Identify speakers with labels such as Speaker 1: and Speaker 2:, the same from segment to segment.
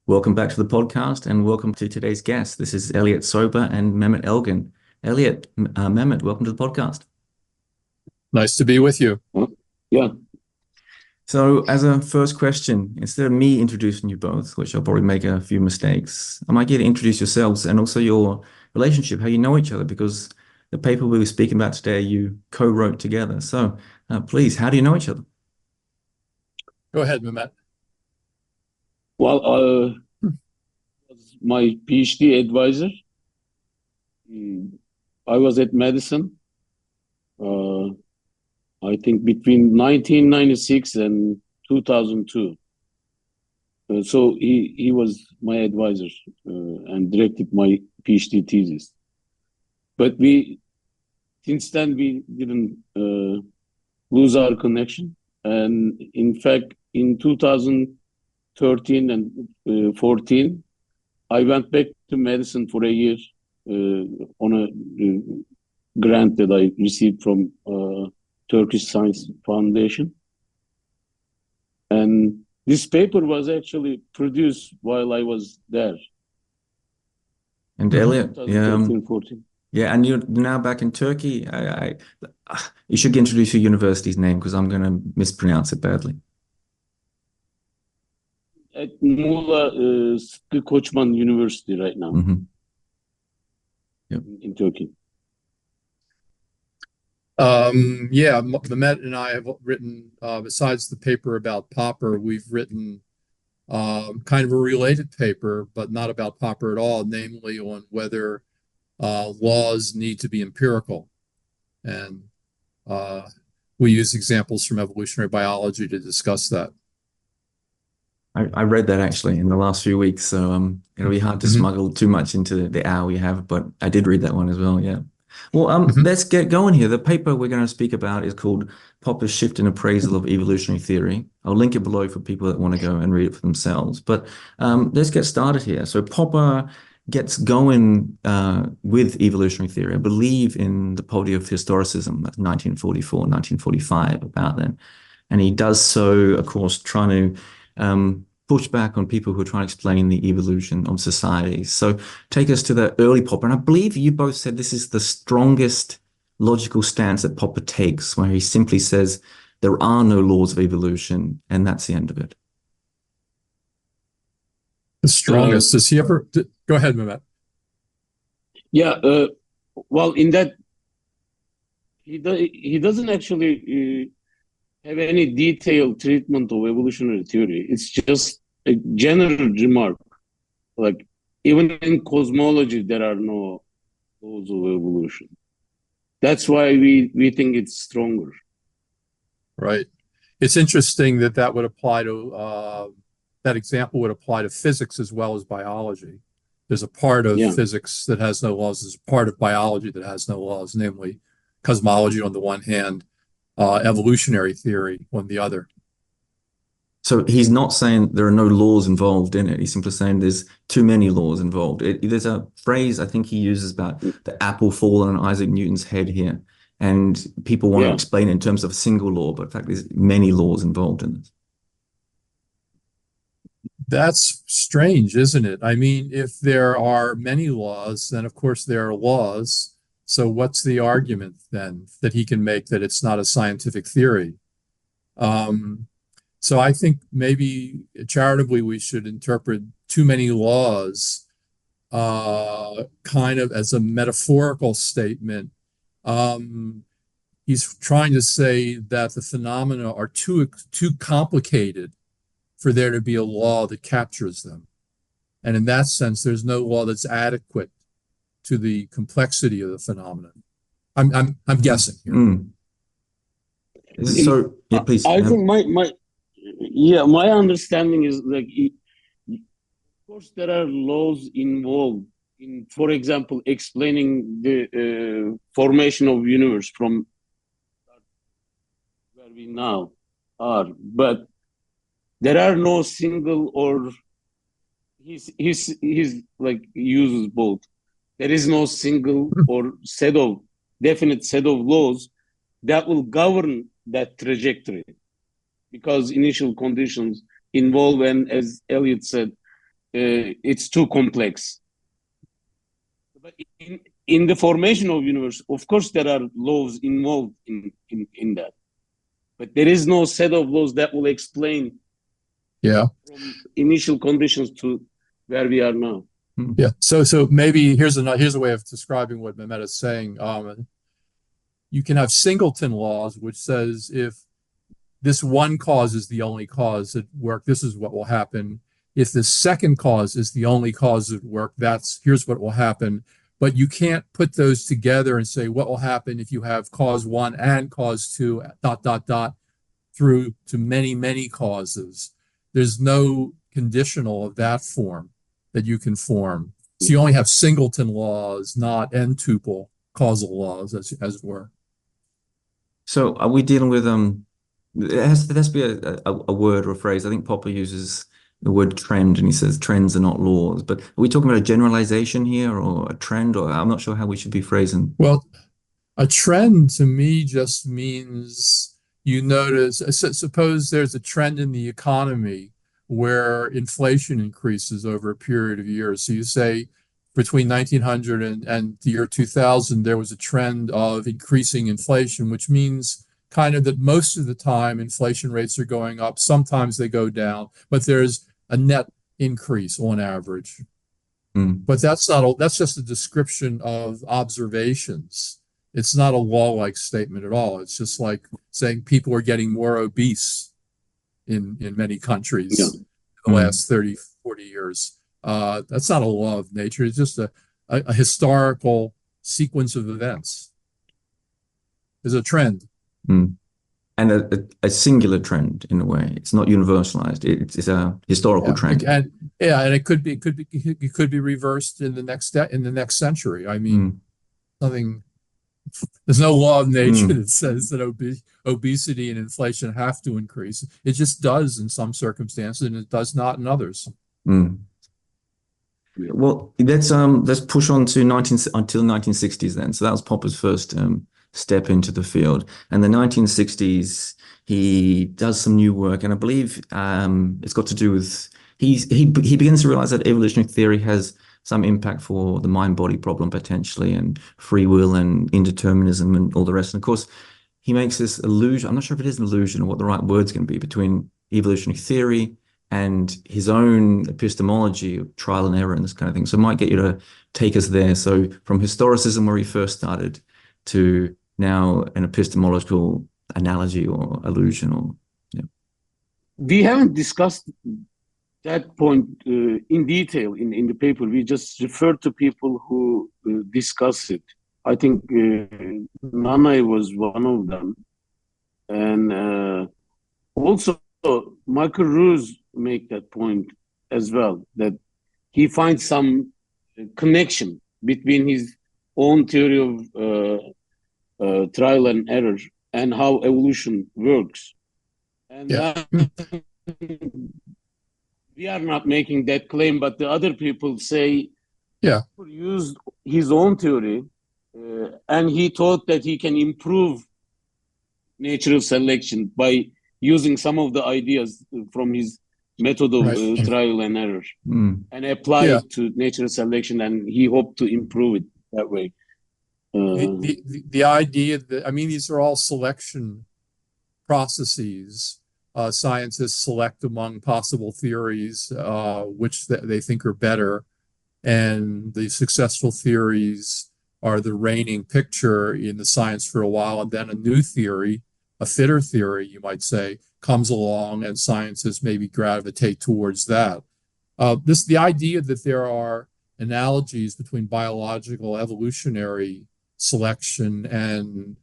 Speaker 1: Welcome back to the podcast and welcome to today's guest. This is Elliott Sober and Mehmet Elgin. Elliott, Mehmet, welcome to the podcast.
Speaker 2: Nice to be with you.
Speaker 3: Yeah.
Speaker 1: So as a first question, instead of me introducing you both, which I'll probably make a few mistakes, I might get to introduce yourselves and also your relationship, how you know each other, because the paper we were speaking about today, you co-wrote together. So please, how do you know each other?
Speaker 2: Go ahead, Mehmet.
Speaker 3: Well, was my PhD advisor. I was at Madison, I think between 1996 and 2002. So he was my advisor and directed my PhD thesis. But since then, we didn't lose our connection. And in fact, in 2013 and 14, I went back to Madison for a year on a grant that I received from Turkish Science Foundation. And this paper was actually produced while I was there.
Speaker 1: And Elliott,
Speaker 3: 14.
Speaker 1: Yeah, and you're now back in Turkey. You should introduce your university's name because I'm going to mispronounce it badly.
Speaker 3: At Muğla, Sıtkı Koçman University right now.
Speaker 1: Mm-hmm. Yep.
Speaker 3: In Turkey.
Speaker 2: Mehmet and I have written, besides the paper about Popper, we've written kind of a related paper, but not about Popper at all, namely on whether laws need to be empirical. And we use examples from evolutionary biology to discuss that.
Speaker 1: I read that actually in the last few weeks, so it'll be hard to smuggle too much into the hour we have, but I did read that one as well, yeah. Well, let's get going here. The paper we're going to speak about is called Popper's Shift and Appraisal of Evolutionary Theory. I'll link it below for people that want to go and read it for themselves. But let's get started here. So Popper gets going with evolutionary theory, I believe in the Polity of Historicism, that's 1944, 1945, about then. And he does so, of course, trying to push back on people who are trying to explain the evolution of society. So take us to the early Popper. And I believe you both said this is the strongest logical stance that Popper takes, where he simply says there are no laws of evolution, and that's the end of it.
Speaker 2: The strongest. Does he ever... Go ahead, Mehmet.
Speaker 3: Yeah, well, in that, he doesn't actually have any detailed treatment of evolutionary theory. It's just a general remark. Like, even in cosmology, there are no laws of evolution. That's why we think it's stronger.
Speaker 2: Right. It's interesting that would apply to, that example would apply to physics as well as biology. There's a part of physics that has no laws. There's a part of biology that has no laws, namely cosmology on the one hand, evolutionary theory on the other.
Speaker 1: So he's not saying there are no laws involved in it. He's simply saying there's too many laws involved. There's a phrase I think he uses about the apple falling on Isaac Newton's head here. And people want to explain it in terms of a single law, but in fact, there's many laws involved in it.
Speaker 2: That's strange, isn't it? I mean, if there are many laws, then of course there are laws. So what's the argument then that he can make that it's not a scientific theory? So I think maybe charitably we should interpret too many laws kind of as a metaphorical statement. He's trying to say that the phenomena are too complicated for there to be a law that captures them. And in that sense, there's no law that's adequate to the complexity of the phenomenon. I'm guessing here.
Speaker 1: So yeah, please.
Speaker 3: I think my understanding is like, of course, there are laws involved in, for example, explaining the formation of universe from where we now are, but there are no single, or he's like uses both. There is no single or definite set of laws that will govern that trajectory, because initial conditions involve, and as Elliott said, it's too complex. But in the formation of universe, of course, there are laws involved in that. But there is no set of laws that will explain from initial conditions to where we are now.
Speaker 2: Yeah. So maybe here's a way of describing what Mehmet is saying. You can have singleton laws, which says if this one cause is the only cause at work, this is what will happen. If the second cause is the only cause at work, here's what will happen. But you can't put those together and say what will happen if you have cause one and cause two, ... through to many causes. There's no conditional of that form that you can form. So you only have singleton laws, not n-tuple causal laws, as it were.
Speaker 1: So are we dealing with there has to be a word or a phrase. I think Popper uses the word trend, and he says trends are not laws. But are we talking about a generalization here, or a trend, or I'm not sure how we should be phrasing?
Speaker 2: Well, a trend to me just means you notice. Suppose there's a trend in the economy where inflation increases over a period of years. So you say between 1900 and the year 2000, there was a trend of increasing inflation, which means kind of that most of the time inflation rates are going up. Sometimes they go down, but there's a net increase on average. But that's just a description of observations. It's not a law-like statement at all. It's just like saying people are getting more obese in many countries in the last 30, 40 years. That's not a law of nature. It's just a historical sequence of events. There's a trend.
Speaker 1: And a singular trend in a way. It's not universalized. It's a historical trend.
Speaker 2: And it could be reversed in the next century. I mean, there's no law of nature that says that obesity and inflation have to increase. It just does in some circumstances, and it does not in others.
Speaker 1: Well, let's push on to until 1960s then. So that was Popper's first step into the field. And the 1960s, he does some new work, and I believe it's got to do with he begins to realize that evolutionary theory has some impact for the mind-body problem potentially, and free will and indeterminism and all the rest. And of course, he makes this illusion. I'm not sure if it is an illusion or what the right word's going to be, between evolutionary theory and his own epistemology of trial and error and this kind of thing. So I might get you to take us there. So from historicism, where he first started, to now an epistemological analogy or illusion, or
Speaker 3: we haven't discussed that point in detail in the paper. We just referred to people who discuss it. I think Nana was one of them, and also Michael Ruse make that point as well, that he finds some connection between his own theory of trial and error and how evolution works. And we are not making that claim, but the other people say he used his own theory and he thought that he can improve natural selection by using some of the ideas from his method of trial and error and apply it to natural selection, and he hoped to improve it that way.
Speaker 2: The idea that, I mean, these are all selection processes. Scientists select among possible theories which they think are better, and the successful theories are the reigning picture in the science for a while, and then a new theory, a fitter theory, you might say, comes along, and scientists maybe gravitate towards that. The idea that there are analogies between biological evolutionary selection and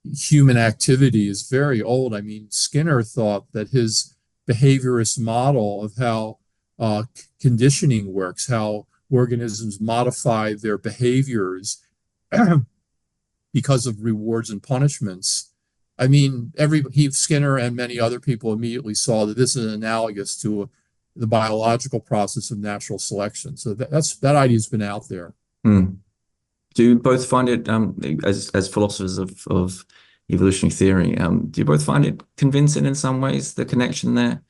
Speaker 2: human activity is very old. I mean, Skinner thought that his behaviorist model of how conditioning works, how organisms modify their behaviors because of rewards and punishments. I mean, Skinner and many other people immediately saw that this is analogous to the biological process of natural selection. So that idea's been out there.
Speaker 1: Do you both find it, as philosophers of evolutionary theory, do you both find it convincing in some ways, the connection there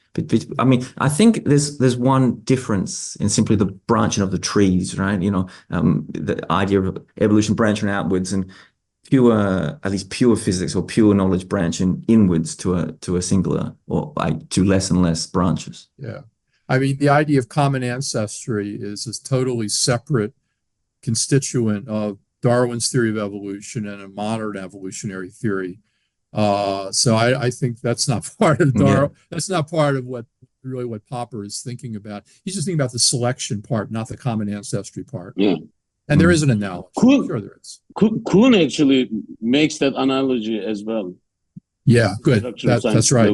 Speaker 1: I mean, I think there's one difference in simply the branching of the trees, right? The idea of evolution branching outwards and pure, at least pure physics or pure knowledge branching inwards to a singular or to less and less branches.
Speaker 2: Yeah. I mean, the idea of common ancestry is a totally separate constituent of Darwin's theory of evolution and a modern evolutionary theory. So I think that's not part of Darwin. Yeah. That's not part of what Popper is thinking about. He's just thinking about the selection part, not the common ancestry part.
Speaker 3: Yeah.
Speaker 2: And there is an analogy. Sure there is.
Speaker 3: Kuhn actually makes that analogy as well.
Speaker 2: Yeah, good. That's right.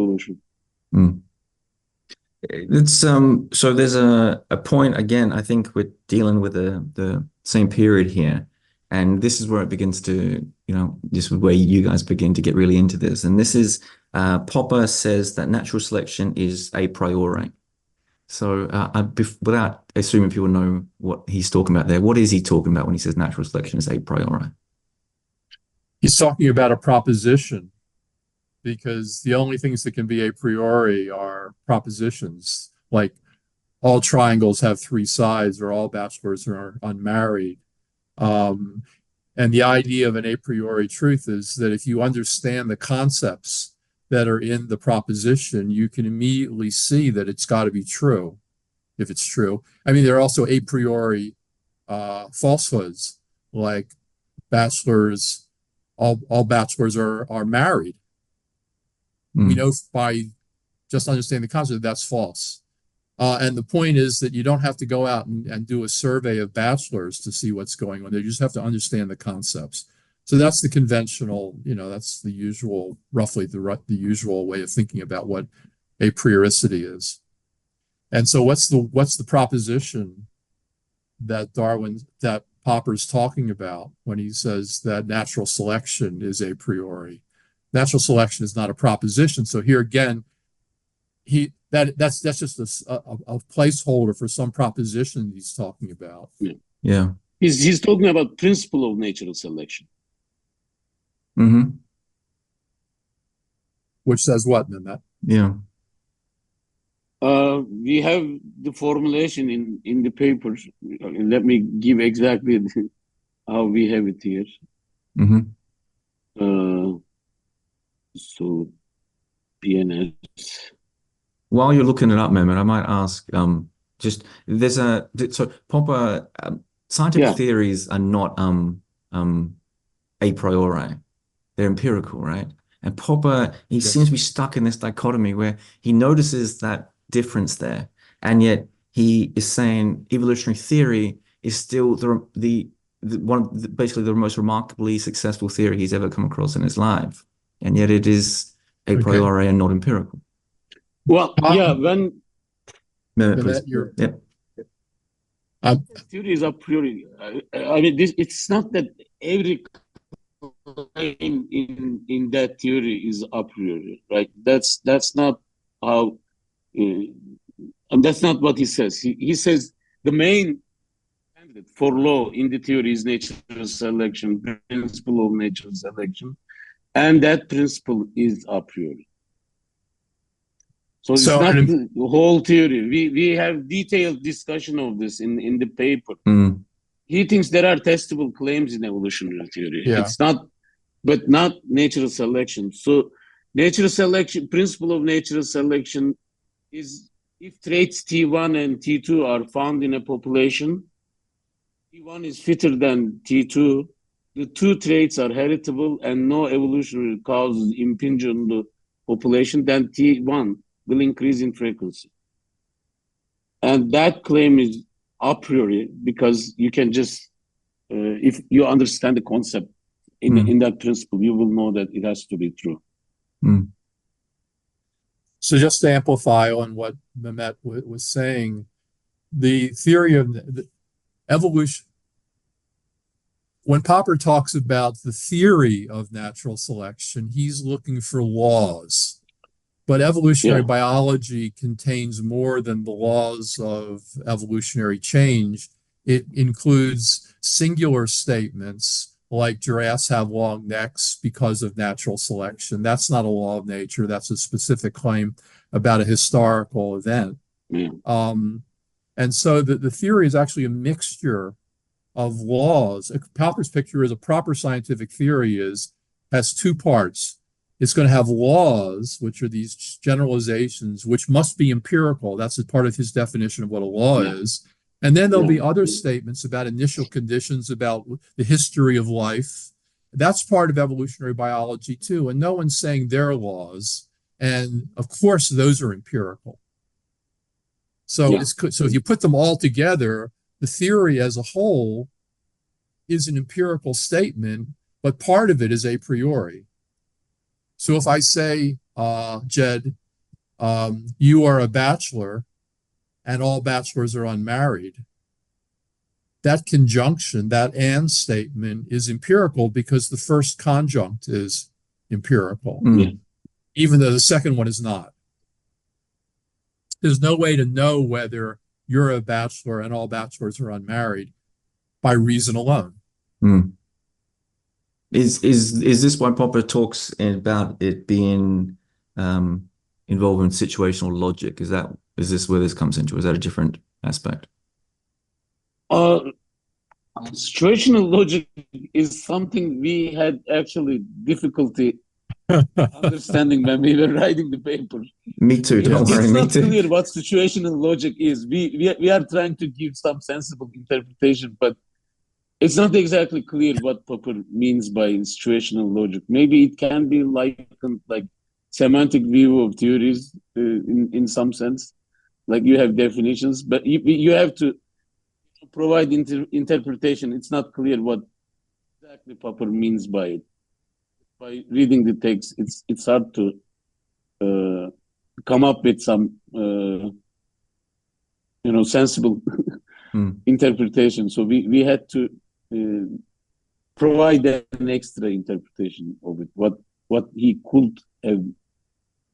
Speaker 1: It's so there's a point again. I think we're dealing with the same period here, and this is where it begins to, this is where you guys begin to get really into this. And this is Popper says that natural selection is a priori. So without assuming people know what he's talking about there, what is he talking about when he says natural selection is a priori?
Speaker 2: He's talking about a proposition, because the only things that can be a priori are propositions, like all triangles have three sides, or all bachelors are unmarried. And the idea of an a priori truth is that if you understand the concepts that are in the proposition, you can immediately see that it's got to be true, if it's true. I mean, there are also a priori falsehoods, like bachelors, all bachelors are married. We know by just understanding the concept that's false. And the point is that you don't have to go out and do a survey of bachelors to see what's going on. You just have to understand the concepts. So that's the conventional, that's the usual, roughly the usual way of thinking about what a prioricity is. And so what's the proposition that Popper's talking about when he says that natural selection is a priori? Natural selection is not a proposition. So here again, that's just a placeholder for some proposition he's talking about.
Speaker 1: Yeah.
Speaker 3: He's talking about principle of natural selection.
Speaker 1: Mm-hmm.
Speaker 2: Which says what, Mehmet?
Speaker 1: Yeah.
Speaker 3: We have the formulation in the paper. Let me give exactly how we have it here.
Speaker 1: Mm-hmm.
Speaker 3: So PNS.
Speaker 1: While you're looking it up, Mehmet, I might ask, so Popper, scientific theories are not a priori. They're empirical, right? And Popper, he seems to be stuck in this dichotomy where he notices that difference there, and yet he is saying evolutionary theory is still basically the most remarkably successful theory he's ever come across in his life, and yet it is a priori and not empirical.
Speaker 3: Well, when theory is a priori. I mean, it's not that every claim in that theory is a priori, right? That's not how, and that's not what he says. He says the main candidate for law in the theory is natural selection, principle of natural selection, and that principle is a priori. So it's not the whole theory. We have detailed discussion of this in the paper. He thinks there are testable claims in evolutionary theory.
Speaker 2: Yeah.
Speaker 3: It's not, but not natural selection. So natural selection, principle of natural selection is if traits T1 and T2 are found in a population, T1 is fitter than T2, the two traits are heritable and no evolutionary causes impinge on the population, then T1 will increase in frequency. And that claim is a priori because you can just, if you understand the concept in that principle, you will know that it has to be true.
Speaker 2: So just to amplify on what Mehmet was saying, the theory of the evolution, when Popper talks about the theory of natural selection, he's looking for laws. But evolutionary biology contains more than the laws of evolutionary change. It includes singular statements like giraffes have long necks because of natural selection. That's not a law of nature. That's a specific claim about a historical event. And so the theory is actually a mixture of laws. Popper's picture is a proper scientific theory has two parts. It's going to have laws, which are these generalizations, which must be empirical. That's a part of his definition of what a law is. And then there'll be other statements about initial conditions, about the history of life. That's part of evolutionary biology too. And no one's saying they're laws. And of course, those are empirical. So so if you put them all together, the theory as a whole is an empirical statement, but part of it is a priori. So if I say, Jed, you are a bachelor and all bachelors are unmarried, that conjunction, that and statement is empirical because the first conjunct is empirical, even though the second one is not. There's no way to know whether you're a bachelor and all bachelors are unmarried by reason alone.
Speaker 1: Is this why Popper talks about it being involved in situational logic? Is this where this comes into? Is that a different aspect?
Speaker 3: Situational logic is something we had actually difficulty understanding when we were writing the paper.
Speaker 1: Me too. Don't worry.
Speaker 3: It's
Speaker 1: Me
Speaker 3: not
Speaker 1: too.
Speaker 3: clear what situational logic is. We are trying to give some sensible interpretation, but it's not exactly clear what Popper means by situational logic. Maybe it can be likened like semantic view of theories in some sense. Like you have definitions, but you have to provide interpretation. It's not clear what exactly Popper means by it. By reading the text, it's hard to come up with some sensible interpretation. So we had to provide an extra interpretation of it. What he could have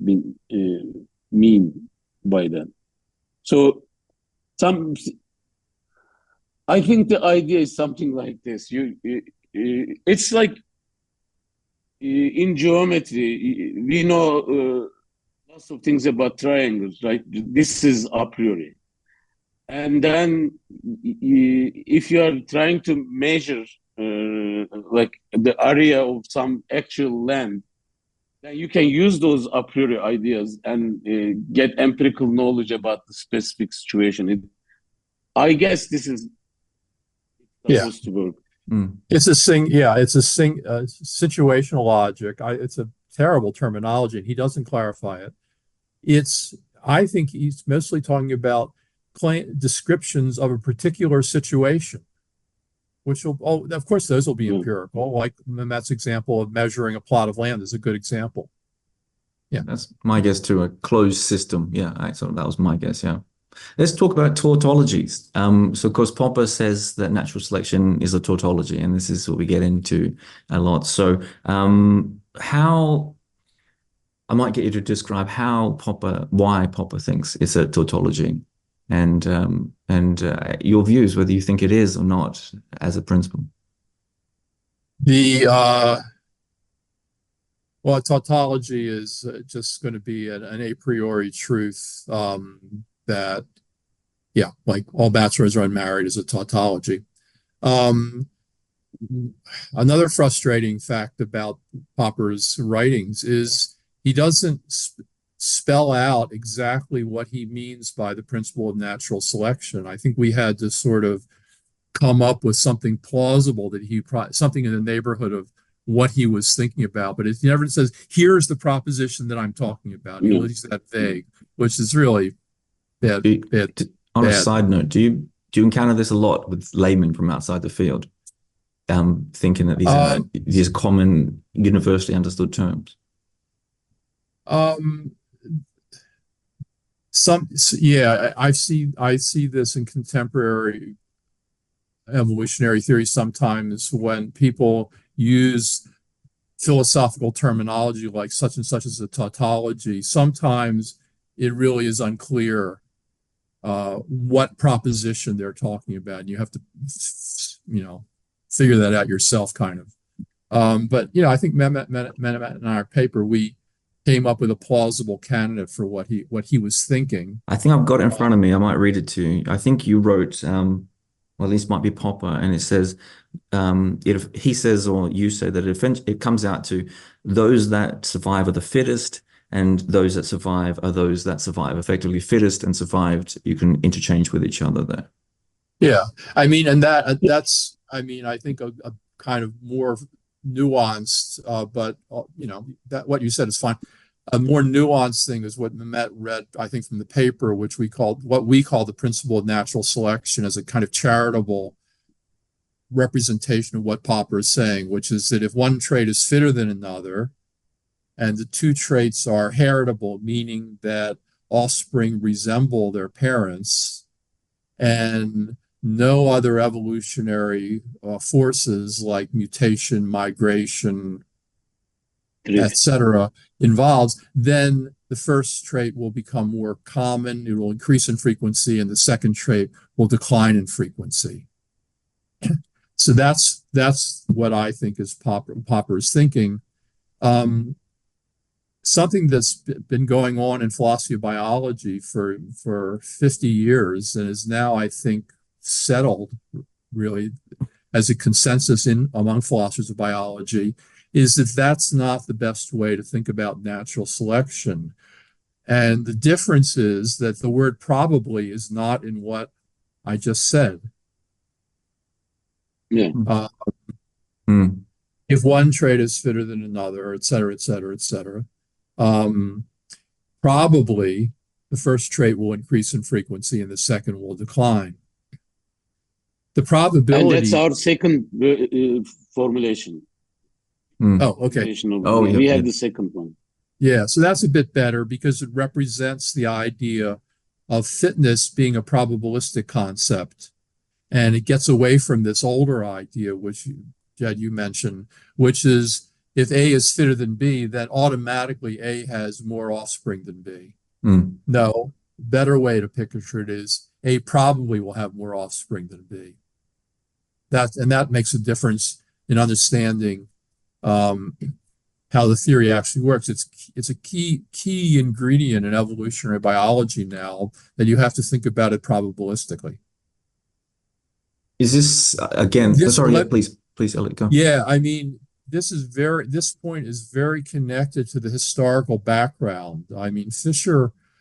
Speaker 3: been mean by that. So I think the idea is something like this. It's like in geometry, we know lots of things about triangles, right? This is a priori. And then if you are trying to measure like the area of some actual land, then you can use those a priori ideas and get empirical knowledge about the specific situation. I guess this is supposed to work.
Speaker 2: It's a situational logic. It's a terrible terminology, and he doesn't clarify it. I think he's mostly talking about descriptions of a particular situation, which will, of course, those will be empirical. Like Mehmet's example of measuring a plot of land is a good example. Yeah,
Speaker 1: that's my guess too. A closed system. Yeah, so that was my guess. Yeah. Let's talk about tautologies. So, of course, Popper says that natural selection is a tautology, and this is what we get into a lot. So, how I might get you to describe why Popper thinks it's a tautology, and your views, whether you think it is or not, as a principle.
Speaker 2: Well, tautology is just going to be an a priori truth. That, like all bachelors are unmarried is a tautology. Another frustrating fact about Popper's writings is he doesn't spell out exactly what he means by the principle of natural selection. I think we had to sort of come up with something plausible that something in the neighborhood of what he was thinking about, but it never says, here's the proposition that I'm talking about. He leaves that vague, which is really bad.
Speaker 1: On a side note, do you encounter this a lot with laymen from outside the field, thinking that these are common, universally understood terms?
Speaker 2: I see this in contemporary evolutionary theory sometimes when people use philosophical terminology like such and such as a tautology. Sometimes it really is unclear what proposition they're talking about, and you have to figure that out yourself, kind of. But I think Mehmet in our paper, we came up with a plausible candidate for what he was thinking.
Speaker 1: I think I've got it in front of me. I might read it to you. I think you wrote, well, this might be Popper, and it says, he says, or you say that it comes out to those that survive are the fittest, and those that survive are those that survive. Effectively, fittest and survived, you can interchange with each other there.
Speaker 2: Yeah, I mean, and that's, I mean, I think a kind of more nuanced, but that what you said is fine. A more nuanced thing is what Mehmet read, I think, from the paper, which we call the principle of natural selection, as a kind of charitable representation of what Popper is saying, which is that if one trait is fitter than another, and the two traits are heritable, meaning that offspring resemble their parents, and no other evolutionary forces like mutation, migration, etc. involves, then the first trait will become more common, it will increase in frequency, and the second trait will decline in frequency. So that's what I think is Popper's thinking. Something that's been going on in philosophy of biology for 50 years and is now, I think, settled really as a consensus among philosophers of biology, is that that's not the best way to think about natural selection. And the difference is that the word probably is not in what I just said.
Speaker 3: Yeah.
Speaker 2: If one trait is fitter than another, et cetera, et cetera, et cetera, probably the first trait will increase in frequency and the second will decline. The probability.
Speaker 3: And that's our second formulation.
Speaker 2: Oh, okay.
Speaker 3: We have the second one.
Speaker 2: Yeah, so that's a bit better because it represents the idea of fitness being a probabilistic concept. And it gets away from this older idea, which, Jed, you mentioned, which is if A is fitter than B, then automatically A has more offspring than B. No, better way to picture it is A probably will have more offspring than B. That makes a difference in understanding how the theory actually works. It's a key ingredient in evolutionary biology now that you have to think about it probabilistically.
Speaker 1: Is this again? Please, Elliott, go.
Speaker 2: Yeah, I mean, this point is very connected to the historical background. I mean,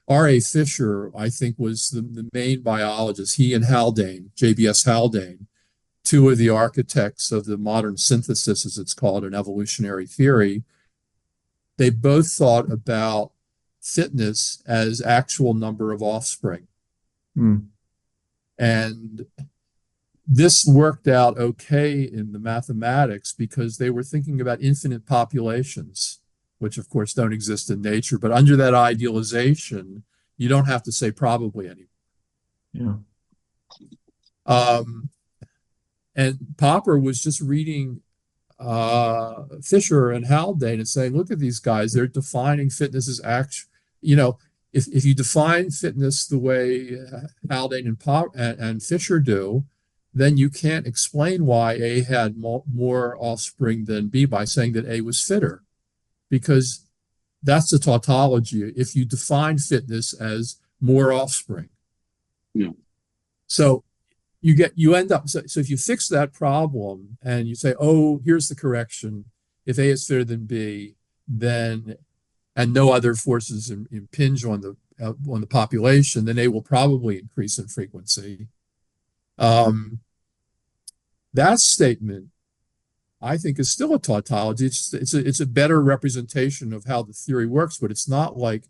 Speaker 2: R.A. Fisher, I think, was the main biologist. He and Haldane, J.B.S. Haldane, two of the architects of the modern synthesis, as it's called, in evolutionary theory. They both thought about fitness as actual number of offspring. And this worked out okay in the mathematics because they were thinking about infinite populations, which of course don't exist in nature. But under that idealization, you don't have to say probably anymore.
Speaker 1: Yeah.
Speaker 2: And Popper was just reading Fisher and Haldane and saying, look at these guys, they're defining fitness as actual, if you define fitness the way Haldane and Fisher do, then you can't explain why A had more offspring than B by saying that A was fitter, because that's the tautology. If you define fitness as more offspring.
Speaker 3: Yeah.
Speaker 2: So you end up, so if you fix that problem and you say, oh, here's the correction. If A is fitter than B, then, and no other forces impinge on the population, then A will probably increase in frequency. That statement, I think, is still a tautology. It's a better representation of how the theory works, but it's not like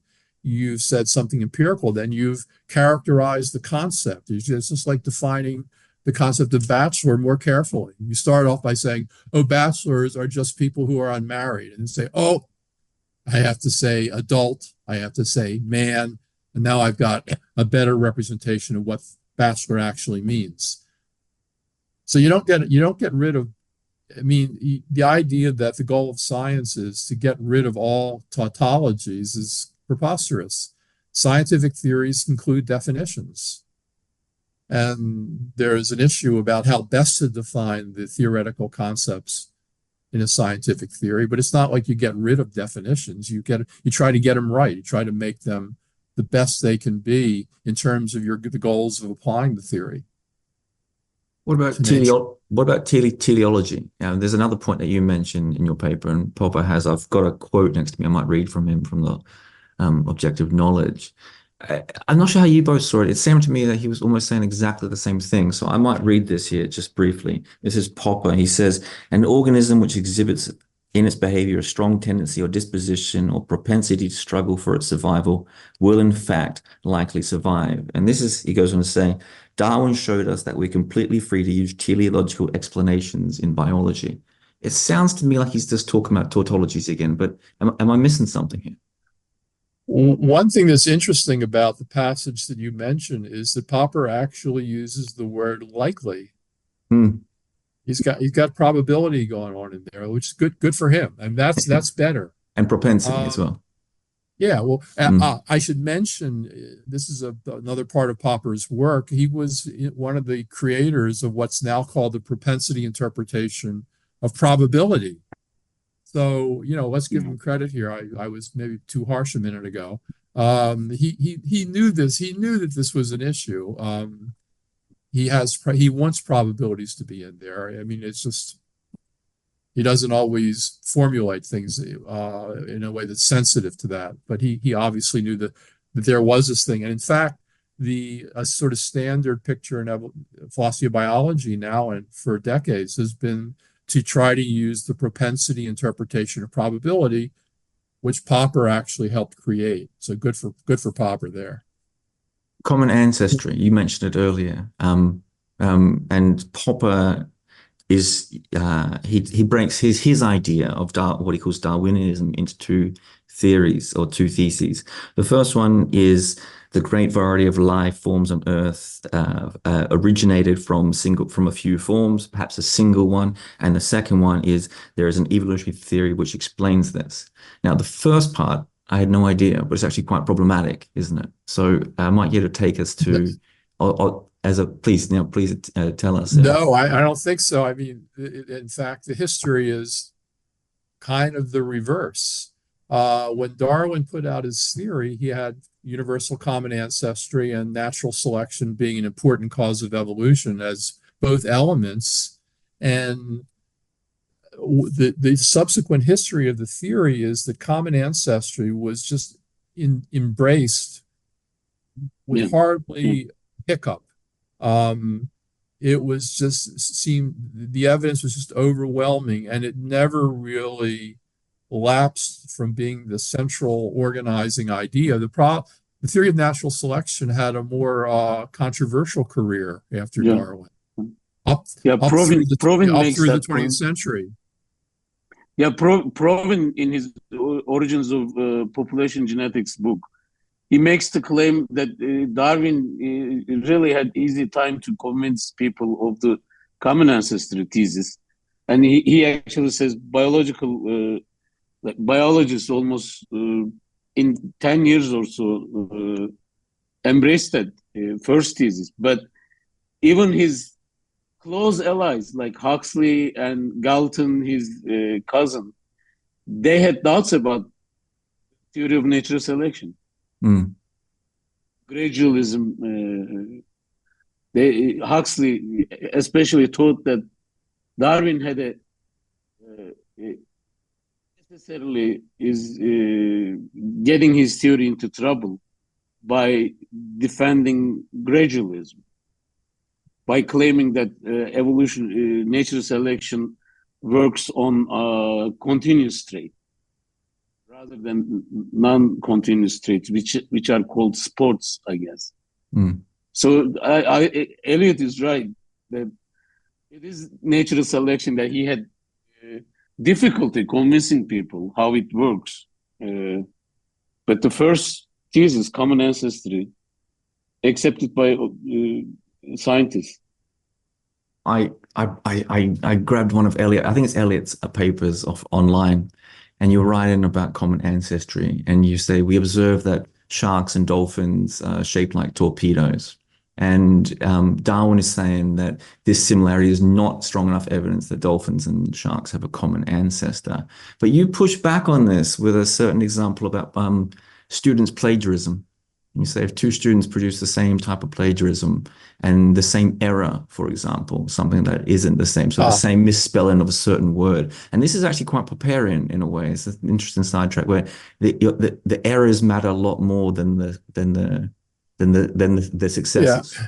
Speaker 2: you've said something empirical, then you've characterized the concept. It's just like defining the concept of bachelor more carefully. You start off by saying, oh, bachelors are just people who are unmarried, and then say, oh, I have to say adult, I have to say man, and now I've got a better representation of what bachelor actually means. So you don't get rid of, I mean, the idea that the goal of science is to get rid of all tautologies is preposterous. Scientific theories include definitions. And there is an issue about how best to define the theoretical concepts in a scientific theory, but it's not like you get rid of definitions. You try to get them right. You try to make them the best they can be in terms of the goals of applying the theory.
Speaker 1: What about teleology? There's another point that you mentioned in your paper, and Popper has. I've got a quote next to me. I might read from him from the Objective Knowledge. I'm not sure how you both saw it. It seemed to me that he was almost saying exactly the same thing. So I might read this here just briefly. This is Popper. He says, an organism which exhibits in its behavior a strong tendency or disposition or propensity to struggle for its survival will in fact likely survive. And this is, he goes on to say, Darwin showed us that we're completely free to use teleological explanations in biology. It sounds to me like he's just talking about tautologies again, but am I missing something here?
Speaker 2: One thing that's interesting about the passage that you mentioned is that Popper actually uses the word likely. He's got probability going on in there, which is good for him, and that's better.
Speaker 1: And propensity as well.
Speaker 2: Yeah, well, I should mention this is another part of Popper's work. He was one of the creators of what's now called the propensity interpretation of probability. So, let's give him credit here. I was maybe too harsh a minute ago. He knew this. He knew that this was an issue. He wants probabilities to be in there. I mean, it's just he doesn't always formulate things in a way that's sensitive to that. But he obviously knew that there was this thing. And in fact, a sort of standard picture in philosophy of biology now and for decades has been to try to use the propensity interpretation of probability, which Popper actually helped create. So good for Popper there.
Speaker 1: Common ancestry, you mentioned it earlier, and Popper is he breaks his idea of what he calls Darwinism into two theories or two theses. The first one is the great variety of life forms on Earth originated from a few forms, perhaps a single one. And the second one is there is an evolutionary theory which explains this. Now, the first part, I had no idea, but it's actually quite problematic, isn't it? So I might get to take us to, please tell us.
Speaker 2: No, I don't think so. I mean, in fact, the history is kind of the reverse. When Darwin put out his theory, he had universal common ancestry and natural selection being an important cause of evolution as both elements. And the subsequent history of the theory is that common ancestry was just embraced with hardly hiccup. It was just the evidence was just overwhelming, and it never really lapsed from being the central organizing idea. The theory of natural selection had a more controversial career after Darwin. Up through the 20th century.
Speaker 3: Yeah, Proven in his Origins of Population Genetics book, he makes the claim that Darwin really had easy time to convince people of the common ancestry thesis. And he actually says biologists almost in 10 years or so embraced that first thesis. But even his close allies like Huxley and Galton, his cousin, they had doubts about theory of natural selection. Gradualism. Huxley especially thought that Darwin had necessarily is getting his theory into trouble by defending gradualism, by claiming that natural selection works on continuous traits rather than non-continuous traits, which are called sports, I guess. So Elliott is right that it is natural selection that he had difficulty convincing people how it works. But the first thesis, common ancestry, accepted by scientists.
Speaker 1: I grabbed one of Elliott. I think it's Elliott's papers online, and you're writing about common ancestry, and you say we observe that sharks and dolphins are shaped like torpedoes, And Darwin is saying that this similarity is not strong enough evidence that dolphins and sharks have a common ancestor. But you push back on this with a certain example about students' plagiarism. You say if two students produce the same type of plagiarism and the same error, for example, something that isn't the same, so the same misspelling of a certain word. And this is actually quite Popperian in a way. It's an interesting sidetrack where the errors matter a lot more than the successes.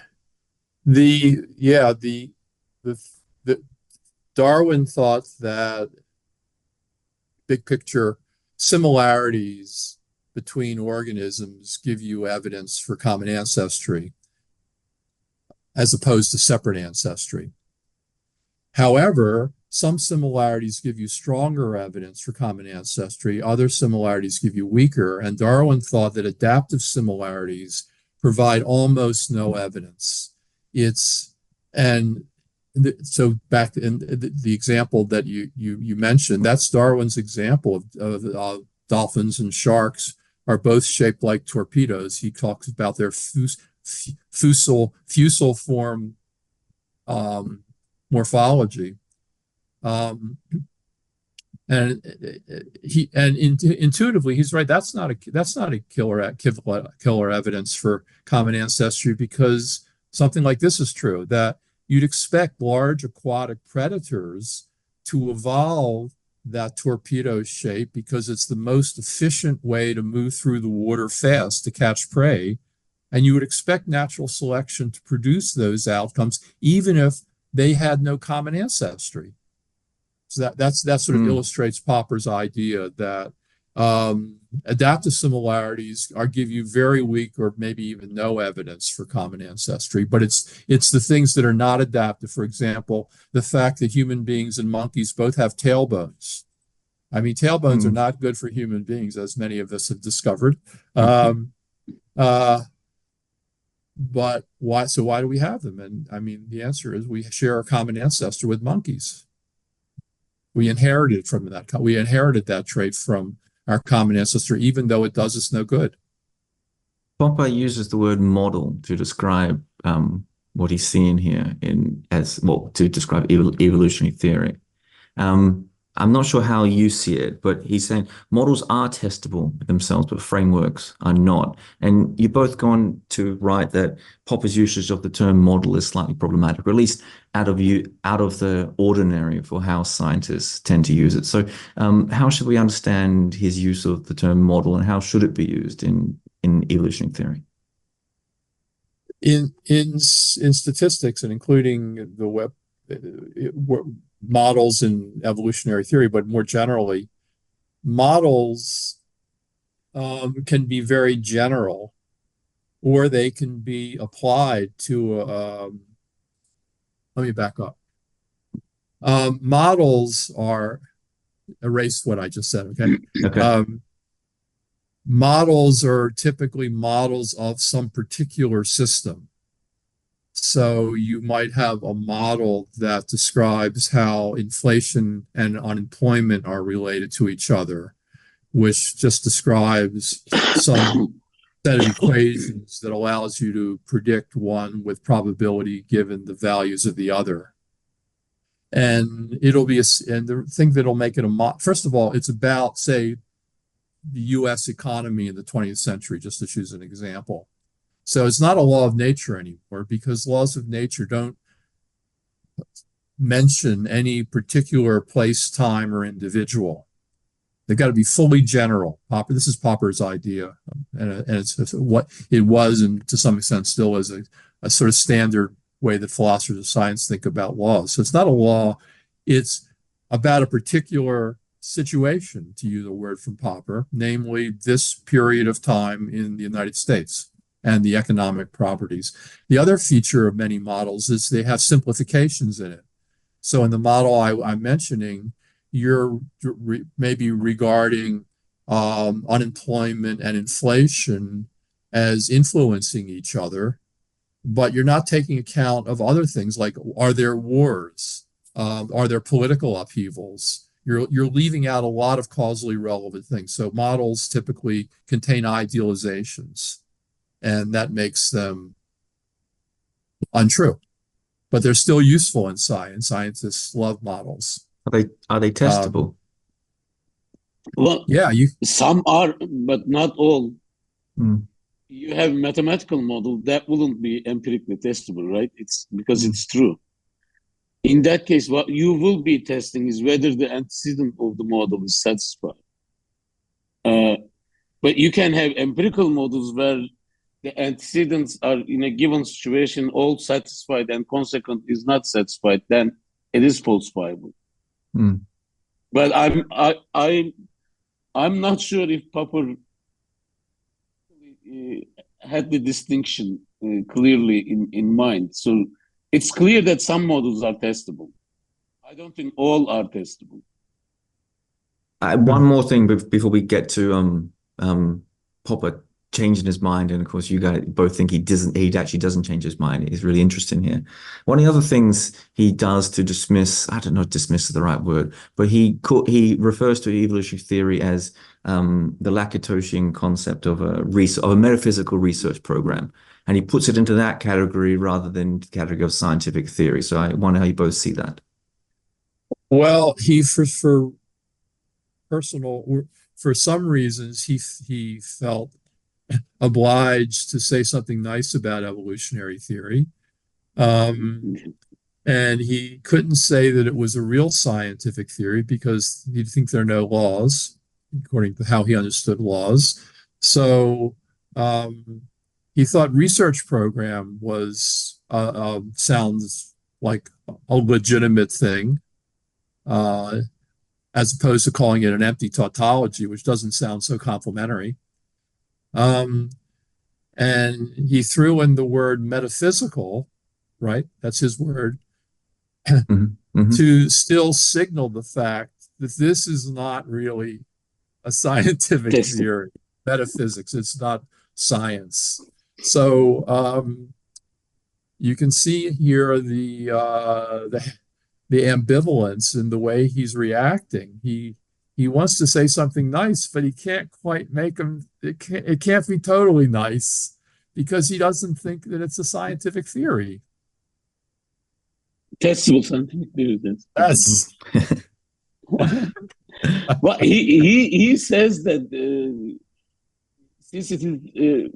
Speaker 2: The Darwin thought that big picture similarities between organisms give you evidence for common ancestry as opposed to separate ancestry. However, some similarities give you stronger evidence for common ancestry, other similarities give you weaker, and Darwin thought that adaptive similarities provide almost no evidence. So back in the example that you mentioned, that's Darwin's example of dolphins and sharks are both shaped like torpedoes. He talks about their fusiform morphology, intuitively he's right. That's not a killer evidence for common ancestry, because something like this is true, that you'd expect large aquatic predators to evolve that torpedo shape because it's the most efficient way to move through the water fast to catch prey. And you would expect natural selection to produce those outcomes, even if they had no common ancestry. So that sort of illustrates Popper's idea that adaptive similarities give you very weak or maybe even no evidence for common ancestry, but it's the things that are not adaptive. For example, the fact that human beings and monkeys both have tailbones. I mean, tailbones are not good for human beings, as many of us have discovered. But why? So why do we have them? And I mean, the answer is we share a common ancestor with monkeys. We inherited from that. We inherited that trait from our common ancestor, even though it does us no good.
Speaker 1: Popper uses the word model to describe what he's seeing here to describe evolutionary theory. I'm not sure how you see it, but he's saying models are testable themselves, but frameworks are not. And you both go on to write that Popper's usage of the term model is slightly problematic, or at least out of the ordinary for how scientists tend to use it. So how should we understand his use of the term model, and how should it be used in evolutionary theory?
Speaker 2: In statistics, and including the models in evolutionary theory, but more generally, models can be very general, or they can be applied to let me back up. Models are, erase what I just said, okay?
Speaker 1: Okay.
Speaker 2: Models are typically models of some particular system. So you might have a model that describes how inflation and unemployment are related to each other, which just describes some set of equations that allows you to predict one with probability given the values of the other. And the thing that'll make it first of all, it's about, say, the US economy in the 20th century, just to choose an example. So it's not a law of nature anymore, because laws of nature don't mention any particular place, time, or individual. They've got to be fully general. This is Popper's idea, and it's what it was, and to some extent still is, a sort of standard way that philosophers of science think about laws. So it's not a law, it's about a particular situation, to use a word from Popper, namely this period of time in the United States and the economic properties. The other feature of many models is they have simplifications in it. So in the model I'm mentioning, you're maybe regarding unemployment and inflation as influencing each other, but you're not taking account of other things like, are there wars? Are there political upheavals? You're leaving out a lot of causally relevant things. So models typically contain idealizations, and that makes them untrue, but they're still useful in science. Scientists love models.
Speaker 1: Are they testable?
Speaker 3: Well,
Speaker 2: Yeah,
Speaker 3: some are, but not all.
Speaker 1: Mm.
Speaker 3: You have mathematical model that wouldn't be empirically testable, right? It's because it's true. In that case, what you will be testing is whether the antecedent of the model is satisfied. But you can have empirical models where the antecedents are in a given situation all satisfied and consequent is not satisfied, then it is falsifiable.
Speaker 1: Mm.
Speaker 3: But I'm not sure if Popper had the distinction clearly in mind. So it's clear that some models are testable. I don't think all are testable.
Speaker 1: One more thing before we get to Popper changing his mind, and of course you guys both think he actually doesn't change his mind. It's really interesting here. One of the other things he does to dismiss, I don't know if dismiss is the right word, but he refers to evolutionary theory as the Lakatosian concept of a metaphysical research program, and he puts it into that category rather than the category of scientific theory. So I wonder how you both see that.
Speaker 2: Well, for some reasons he felt obliged to say something nice about evolutionary theory. And he couldn't say that it was a real scientific theory because he'd think there are no laws, according to how he understood laws. So he thought research program was sounds like a legitimate thing, as opposed to calling it an empty tautology, which doesn't sound so complimentary. And he threw in the word metaphysical, right? That's his word, to still signal the fact that this is not really a scientific theory, metaphysics. It's not science. So you can see here the ambivalence in the way he's reacting. He wants to say something nice, but he can't quite make him. It can't be totally nice because he doesn't think that it's a scientific theory.
Speaker 3: Testable scientific theory.
Speaker 2: Yes.
Speaker 3: Well, he says that since it is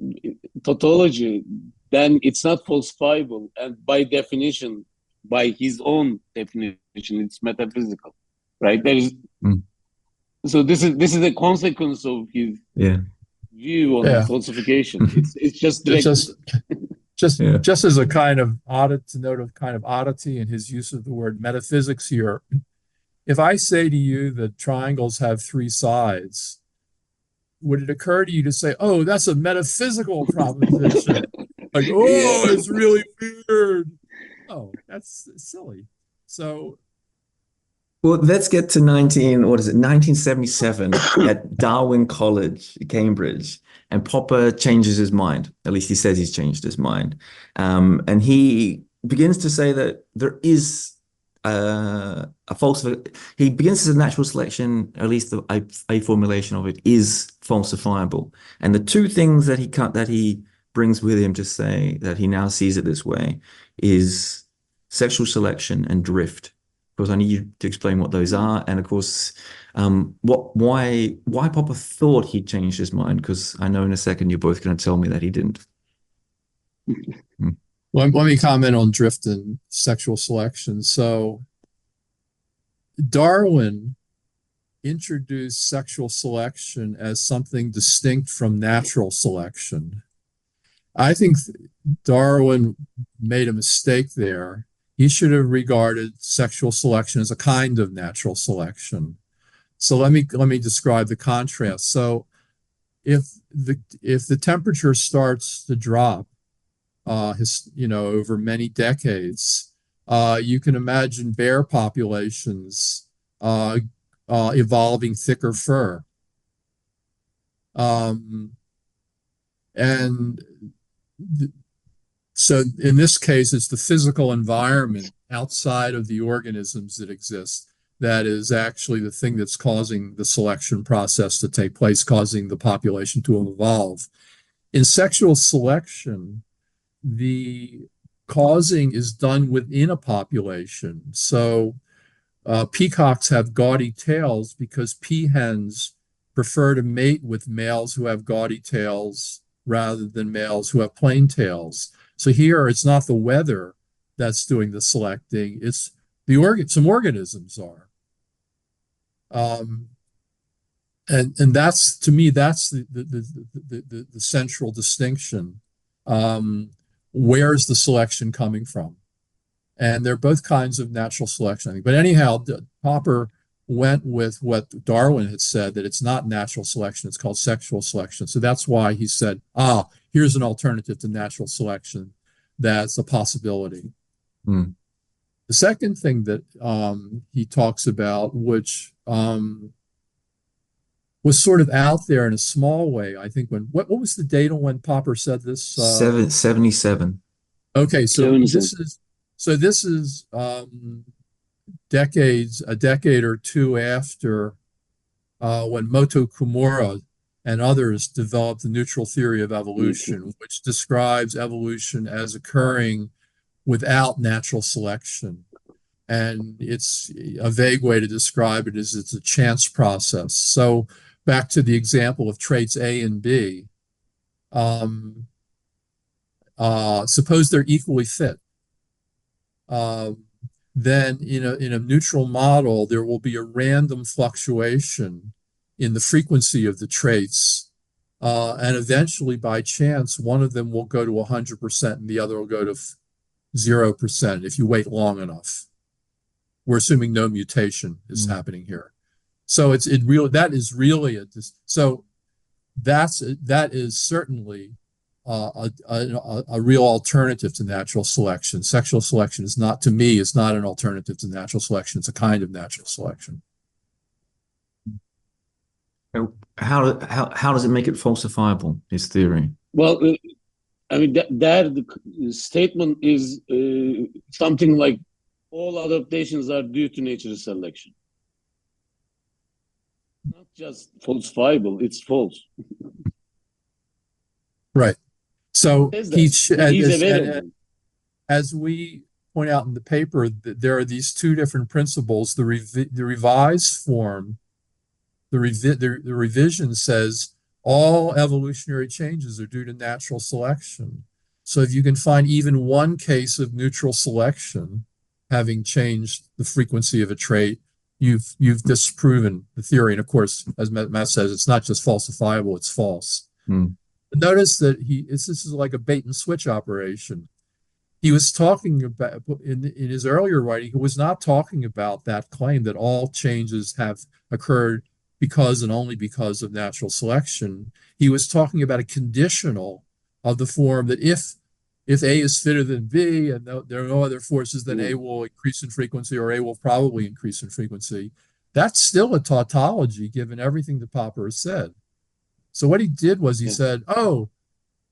Speaker 3: tautology, then it's not falsifiable, and by definition, by his own definition, it's metaphysical, right? There is. So this is a consequence of his view on falsification. It's just
Speaker 2: just as a kind of oddity in his use of the word metaphysics here. If I say to you that triangles have three sides, would it occur to you to say, "Oh, that's a metaphysical proposition"? Like, "Oh, it's really weird." Oh, that's silly. So.
Speaker 1: Well, let's get to 1977 at Darwin College, Cambridge, and Popper changes his mind. At least he says he's changed his mind. And he begins to say that there is a he begins to say natural selection, at least a formulation of it, is falsifiable. And the two things that he brings with him to say that he now sees it this way is sexual selection and drift. Of course, I need you to explain what those are, and of course, why Popper thought he changed his mind. Because I know in a second you're both going to tell me that he didn't.
Speaker 2: Well, let me comment on drift and sexual selection. So, Darwin introduced sexual selection as something distinct from natural selection. I think Darwin made a mistake there. He should have regarded sexual selection as a kind of natural selection. So let me describe the contrast. So if the temperature starts to drop, over many decades, you can imagine bear populations evolving thicker fur, so in this case, it's the physical environment outside of the organisms that exist that is actually the thing that's causing the selection process to take place, causing the population to evolve. In sexual selection, the causing is done within a population. So peacocks have gaudy tails because peahens prefer to mate with males who have gaudy tails rather than males who have plain tails. So here it's not the weather that's doing the selecting, it's some organisms are. And that's, to me, that's the central distinction. Where's the selection coming from? And they're both kinds of natural selection, I think. But anyhow, Popper went with what Darwin had said, that it's not natural selection, it's called sexual selection. So that's why he said, here's an alternative to natural selection. That's a possibility.
Speaker 1: Mm.
Speaker 2: The second thing that he talks about, which was sort of out there in a small way, I think, what was the date on when Popper said this?
Speaker 1: 77.
Speaker 2: Okay, so
Speaker 3: 77.
Speaker 2: this is a decade or two after when Moto Kimura and others developed the neutral theory of evolution, which describes evolution as occurring without natural selection. And it's a vague way to describe it is it's a chance process. So back to the example of traits A and B, suppose they're equally fit. Then in a neutral model, there will be a random fluctuation in the frequency of the traits. And eventually, by chance, one of them will go to 100% and the other will go to 0% if you wait long enough. We're assuming no mutation is happening here. So that is certainly a real alternative to natural selection. Sexual selection is not, to me, is not an alternative to natural selection. It's a kind of natural selection.
Speaker 1: How does it make it falsifiable, his theory?
Speaker 3: Well, I mean, the statement is something like all adaptations are due to natural selection. Not just falsifiable, it's false.
Speaker 2: Right. So
Speaker 3: as
Speaker 2: we point out in the paper, there are these two different principles. The revised form, the revision says all evolutionary changes are due to natural selection. So if you can find even one case of neutral selection having changed the frequency of a trait, you've disproven the theory. And of course, as Matt says, it's not just falsifiable, it's false. Notice that this is like a bait and switch operation. He was talking about, in his earlier writing, he was not talking about that claim that all changes have occurred because and only because of natural selection. He was talking about a conditional of the form that if A is fitter than B and there are no other forces, then A will increase in frequency or A will probably increase in frequency. That's still a tautology given everything that Popper has said. So what he did was he said, oh,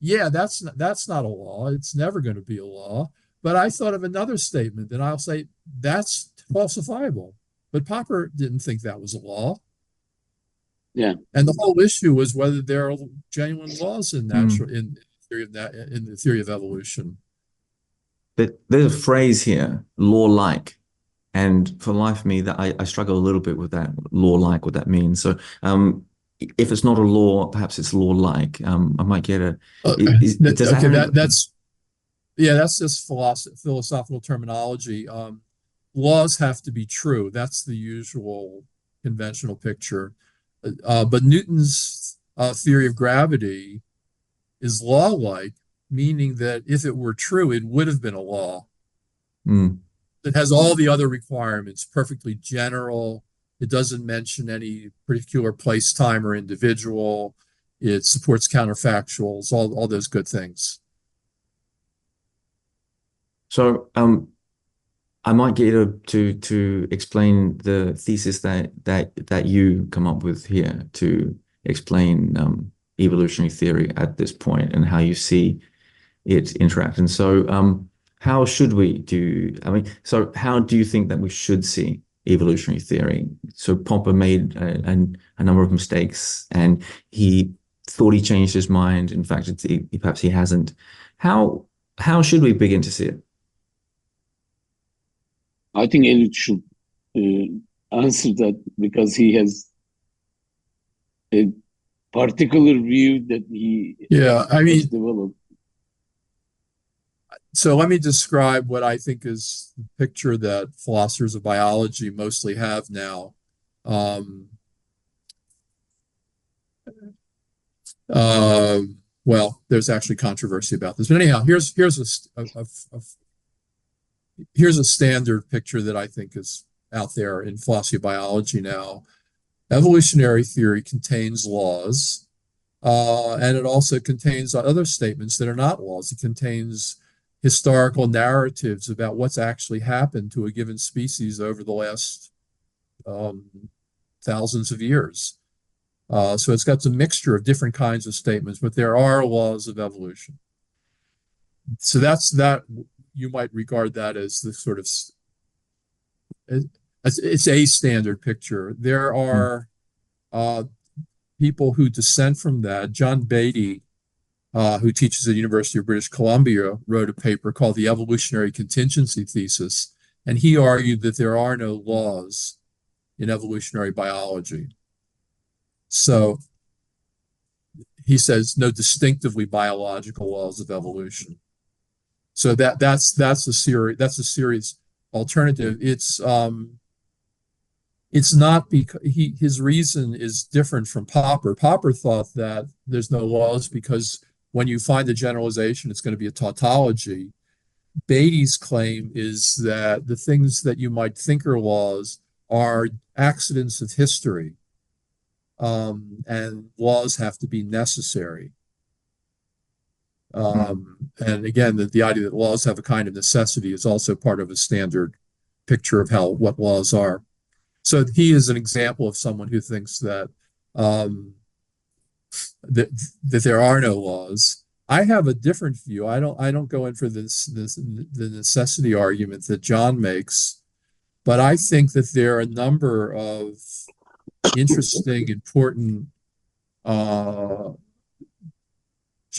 Speaker 2: yeah, that's not a law. It's never going to be a law. But I thought of another statement, and I'll say that's falsifiable. But Popper didn't think that was a law.
Speaker 3: Yeah.
Speaker 2: And the whole issue was whether there are genuine laws in the theory of evolution.
Speaker 1: There's a phrase here, law-like. And for life of me, that I struggle a little bit with that, law-like, what that means. So if it's not a law, perhaps it's law-like. I might get a.
Speaker 2: That's just philosophical terminology. Laws have to be true. That's the usual conventional picture. But Newton's theory of gravity is law-like, meaning that if it were true, it would have been a law. It has all the other requirements, perfectly general. It doesn't mention any particular place, time, or individual. It supports counterfactuals, all those good things.
Speaker 1: So I might get you to explain the thesis that you come up with here to explain evolutionary theory at this point and how you see it interact. And so how should we do? So how do you think that we should see evolutionary theory? So Popper made a number of mistakes, and he thought he changed his mind. In fact, perhaps he hasn't. How how should we begin to see it?
Speaker 3: I think Elliott should answer that because he has a particular view that he has developed.
Speaker 2: So let me describe what I think is the picture that philosophers of biology mostly have now. Well, there's actually controversy about this, but anyhow, here's a standard picture that I think is out there in philosophy of biology now. Evolutionary theory contains laws, and it also contains other statements that are not laws. It contains historical narratives about what's actually happened to a given species over the last thousands of years. So it's got a mixture of different kinds of statements, but there are laws of evolution. So that you might regard that as the sort of, it's a standard picture. There are people who dissent from that. John Beatty, who teaches at the University of British Columbia, wrote a paper called The Evolutionary Contingency Thesis, and he argued that there are no laws in evolutionary biology. So he says no distinctively biological laws of evolution. So that's a serious alternative. It's not because his reason is different from Popper. Popper thought that there's no laws because when you find a generalization, it's going to be a tautology. Beatty's claim is that the things that you might think are laws are accidents of history, and laws have to be necessary. And again, the idea that laws have a kind of necessity is also part of a standard picture of what laws are. So he is an example of someone who thinks that that there are no laws. I have a different view. I don't go in for the necessity argument that John makes, but I think that there are a number of interesting, important, shall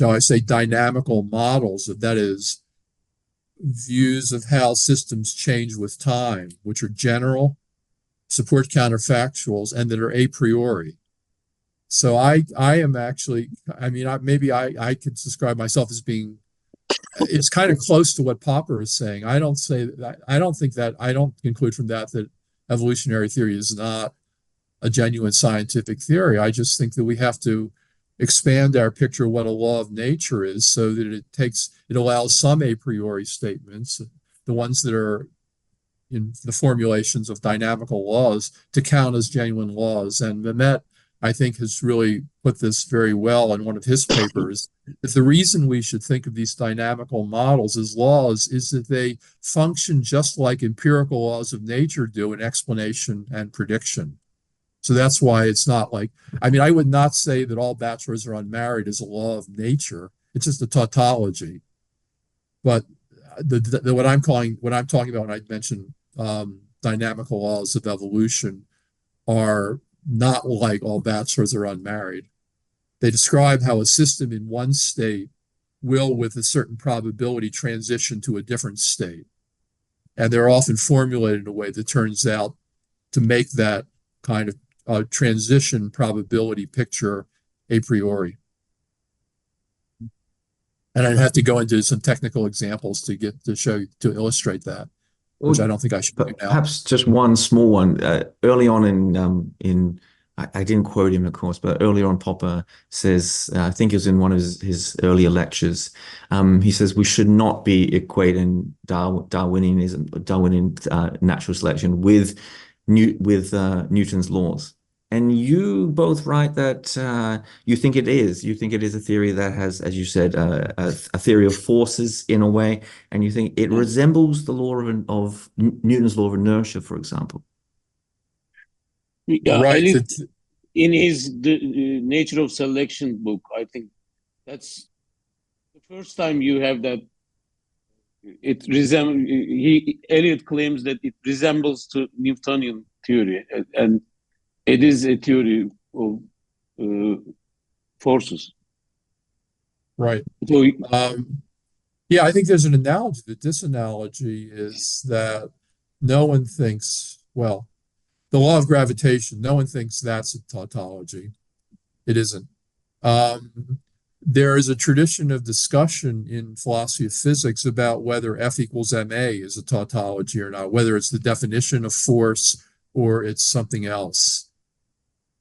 Speaker 2: I say, dynamical models, that is, views of how systems change with time, which are general, support counterfactuals, and that are a priori. So I am actually, maybe I could describe myself as being, it's kind of close to what Popper is saying. I don't conclude from that evolutionary theory is not a genuine scientific theory. I just think that we have to expand our picture of what a law of nature is so that it allows some a priori statements, the ones that are in the formulations of dynamical laws, to count as genuine laws. And Mehmet, I think, has really put this very well in one of his papers, that the reason we should think of these dynamical models as laws is that they function just like empirical laws of nature do in explanation and prediction. So that's why it's not like, I would not say that all bachelors are unmarried is a law of nature. It's just a tautology. But what I'm talking about when I mention dynamical laws of evolution are not like all bachelors are unmarried. They describe how a system in one state will, with a certain probability, transition to a different state. And they're often formulated in a way that turns out to make that kind of transition probability picture a priori. And I'd have to go into some technical examples to illustrate that, which I don't think I should do now.
Speaker 1: Perhaps just one small one. Early on in I didn't quote him, of course, but earlier on, Popper says, I think it was in one of his earlier lectures, he says we should not be equating Darwinian natural selection with Newton's laws. And you both write that you think it is. You think it is a theory that has, as you said, a theory of forces in a way, and you think it resembles the law of Newton's law of inertia, for example.
Speaker 3: Yeah, right. In his The Nature of Selection book, I think that's the first time you have that. Elliott claims that it resembles to Newtonian theory, and it is a theory of forces.
Speaker 2: Right.
Speaker 3: So
Speaker 2: Yeah, I think there's an analogy. This analogy is that no one thinks, well, the law of gravitation, no one thinks that's a tautology. It isn't. There is a tradition of discussion in philosophy of physics about whether F equals ma is a tautology or not, whether it's the definition of force or it's something else.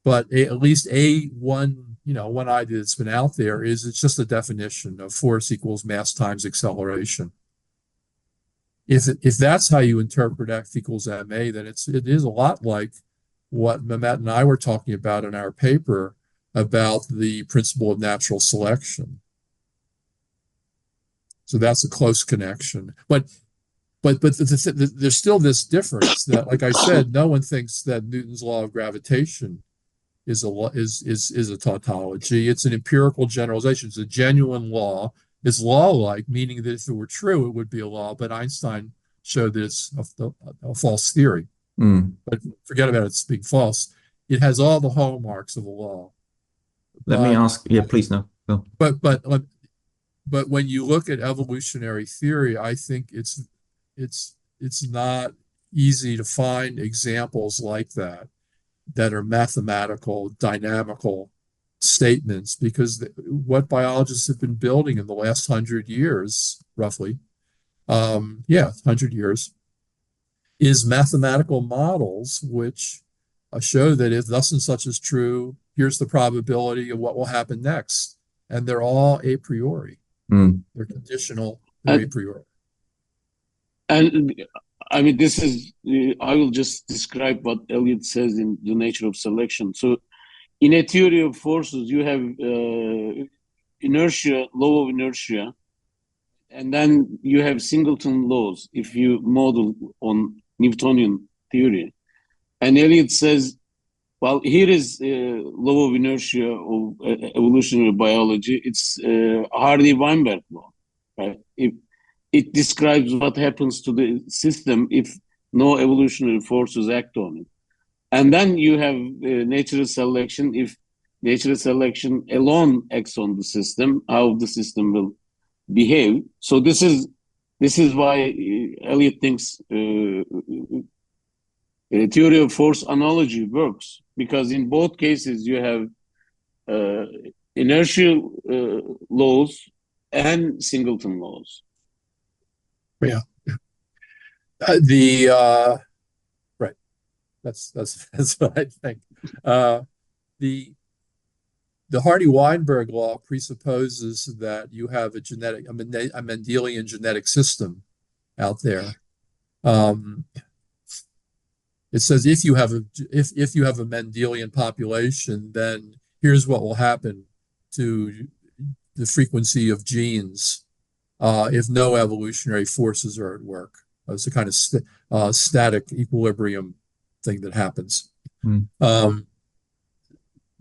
Speaker 2: But at least one idea that's been out there is it's just a definition of force equals mass times acceleration. If that's how you interpret F equals ma, then it is a lot like what Mehmet and I were talking about in our paper about the principle of natural selection. So that's a close connection. But there's still this difference that, like I said, no one thinks that Newton's law of gravitation is a tautology. It's an empirical generalization. It's a genuine law. It's law-like, meaning that if it were true, it would be a law. But Einstein showed that it's a false theory. But forget about it being false. It has all the hallmarks of a law.
Speaker 1: Let me ask. Yeah, please, no.
Speaker 2: But when you look at evolutionary theory, I think it's not easy to find examples like that are mathematical, dynamical statements, because what biologists have been building in the last 100 years, roughly, 100 years, is mathematical models which show that if thus and such is true, here's the probability of what will happen next. And they're all a priori. They're conditional, they're a priori.
Speaker 3: And I mean, I will just describe what Elliott says in The Nature of Selection. So in a theory of forces, you have inertia, law of inertia, and then you have singleton laws if you model on Newtonian theory. And Elliott says, well, here is law of inertia of evolutionary biology. It's Hardy-Weinberg law, right? It describes what happens to the system if no evolutionary forces act on it. And then you have natural selection. If natural selection alone acts on the system, how the system will behave. So this is why Elliott thinks theory of force analogy works, because in both cases you have inertial laws and singleton laws.
Speaker 2: Yeah. Right. That's what I think. The Hardy-Weinberg law presupposes that you have a Mendelian genetic system out there. It says if you have a Mendelian population, then here's what will happen to the frequency of genes if no evolutionary forces are at work. It's a kind of static equilibrium thing that happens.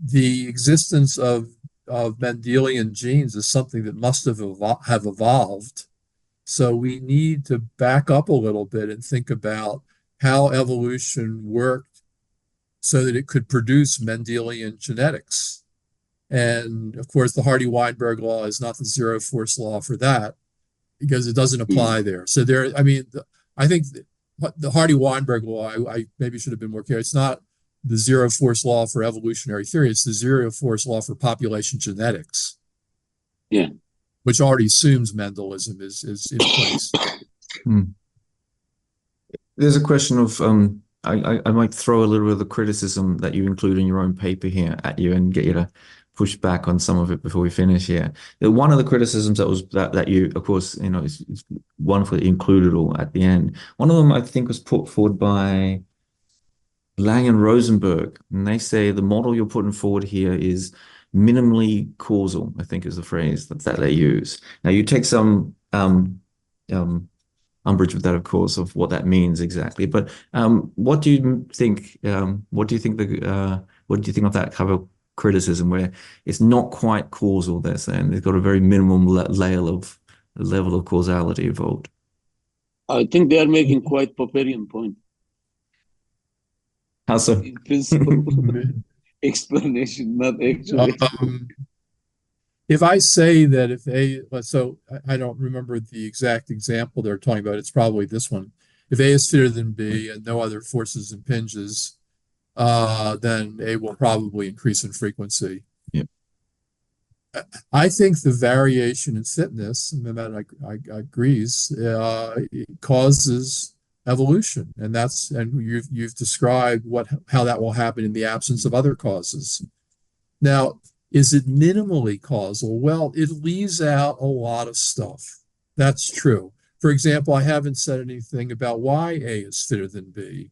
Speaker 2: The existence of Mendelian genes is something that must have evolved. So we need to back up a little bit and think about how evolution worked so that it could produce Mendelian genetics. And of course, the Hardy-Weinberg law is not the zero force law for that, because it doesn't apply there. So I think the Hardy-Weinberg law, I maybe should have been more clear. It's not the zero force law for evolutionary theory. It's the zero force law for population genetics.
Speaker 3: Yeah.
Speaker 2: Which already assumes Mendelism is in place.
Speaker 1: There's a question of, I might throw a little bit of the criticism that you include in your own paper here at you and get you to push back on some of it before we finish here. One of the criticisms that you, of course, it's wonderful that you included all at the end. One of them, I think, was put forward by Lang and Rosenberg, and they say the model you're putting forward here is minimally causal, I think is the phrase that they use. Now, you take some umbrage with that, of course, of what that means exactly. But what do you think? What do you think of that kind of criticism, where it's not quite causal? They're saying they've got a very minimum level of causality involved.
Speaker 3: I think they are making quite Popperian point.
Speaker 1: How so?
Speaker 3: In principle, explanation, not actually.
Speaker 2: if I say that if A, so I don't remember the exact example they're talking about. It's probably this one. If A is fitter than B and no other forces impinges, then A will probably increase in frequency.
Speaker 1: Yep.
Speaker 2: I think the variation in fitness, Mehmet agrees, causes evolution, and you've described how that will happen in the absence of other causes. Now, is it minimally causal? Well, it leaves out a lot of stuff. That's true. For example, I haven't said anything about why A is fitter than B.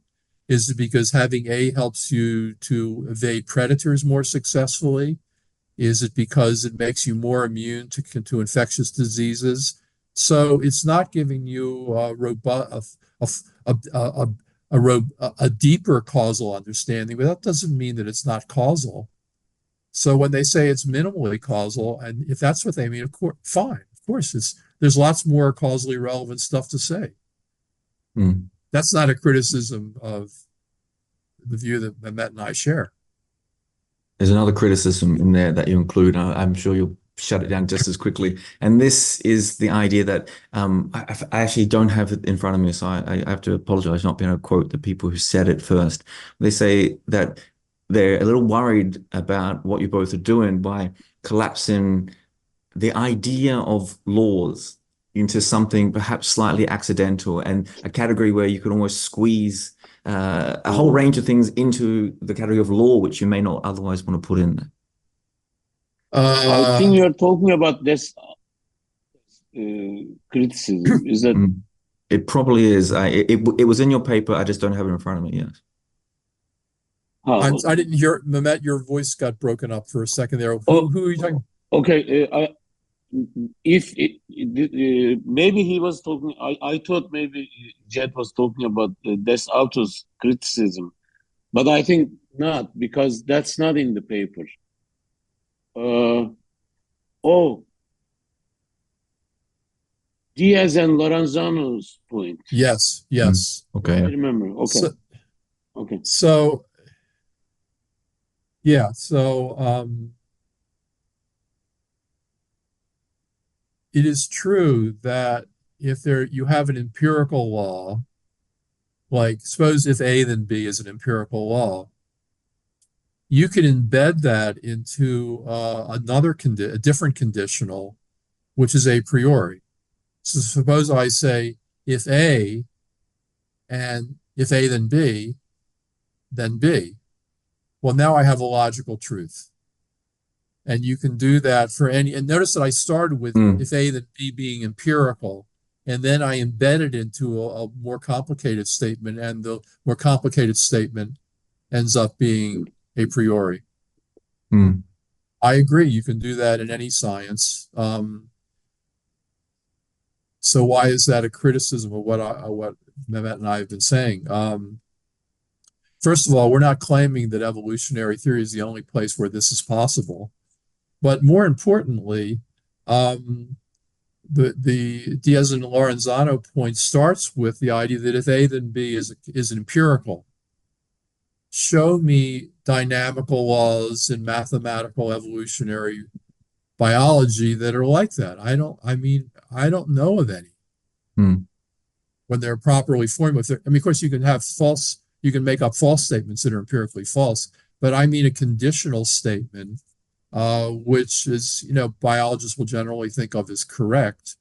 Speaker 2: Is it because having A helps you to evade predators more successfully? Is it because it makes you more immune to infectious diseases? So it's not giving you a deeper causal understanding, but that doesn't mean that it's not causal. So when they say it's minimally causal, and if that's what they mean, of course, fine. Of course, there's lots more causally relevant stuff to say. That's not a criticism of the view that Mehmet and I share.
Speaker 1: There's another criticism in there that you include. I'm sure you'll shut it down just as quickly. And this is the idea that I actually don't have it in front of me, so I have to apologize not being able to quote the people who said it first. They say that they're a little worried about what you both are doing by collapsing the idea of laws into something perhaps slightly accidental and a category where you could almost squeeze a whole range of things into the category of law, which you may not otherwise want to put in there.
Speaker 3: I think you're talking about this criticism. Is that?
Speaker 1: It probably is. It was in your paper. I just don't have it in front of me. Yes.
Speaker 2: I didn't hear, Mehmet, your voice got broken up for a second there. Who are you talking?
Speaker 3: Okay. Maybe he was talking, I thought maybe Jed was talking about Des Autos criticism, but I think not, because that's not in the paper. Diaz and Lorenzano's point.
Speaker 2: Yes.
Speaker 1: Okay.
Speaker 3: I remember. Okay.
Speaker 2: So it is true that if you have an empirical law, like suppose if A then B is an empirical law, you can embed that into a different conditional, which is a priori. So suppose I say if A then B, then B. Well, now I have a logical truth. And you can do that for any, and notice that I started with if A then B being empirical, and then I embedded into a more complicated statement, and the more complicated statement ends up being a priori. I agree, you can do that in any science. So why is that a criticism of what Mehmet and I have been saying? First of all, we're not claiming that evolutionary theory is the only place where this is possible. But more importantly, the Diaz and Lorenzano point starts with the idea that if A then B is empirical, show me dynamical laws in mathematical evolutionary biology that are like that. I don't know of any. When they're properly formulated. Of course, you can make up false statements that are empirically false, but I mean a conditional statement, which is, biologists will generally think of as correct.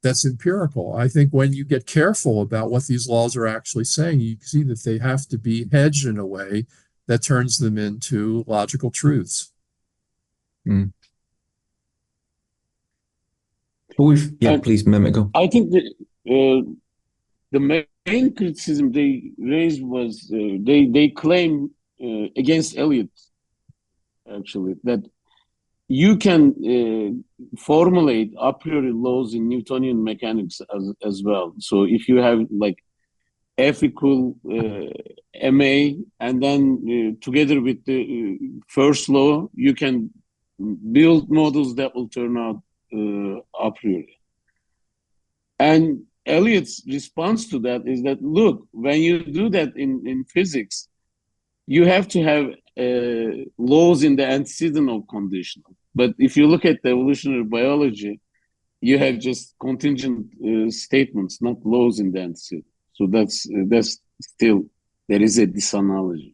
Speaker 2: That's empirical. I think when you get careful about what these laws are actually saying, you see that they have to be hedged in a way that turns them into logical truths.
Speaker 1: Please, Mehmet, go.
Speaker 3: I think that the main criticism they raised was they claim against Elliott, actually, that you can formulate a priori laws in Newtonian mechanics as well. So if you have like F equal ma, and then together with the first law, you can build models that will turn out a priori. And Elliott's response to that is that, look, when you do that in physics, you have to have laws in the antecedent of conditional. But if you look at the evolutionary biology, you have just contingent statements, not laws in the antecedent. So that's still, there is a disanalogy.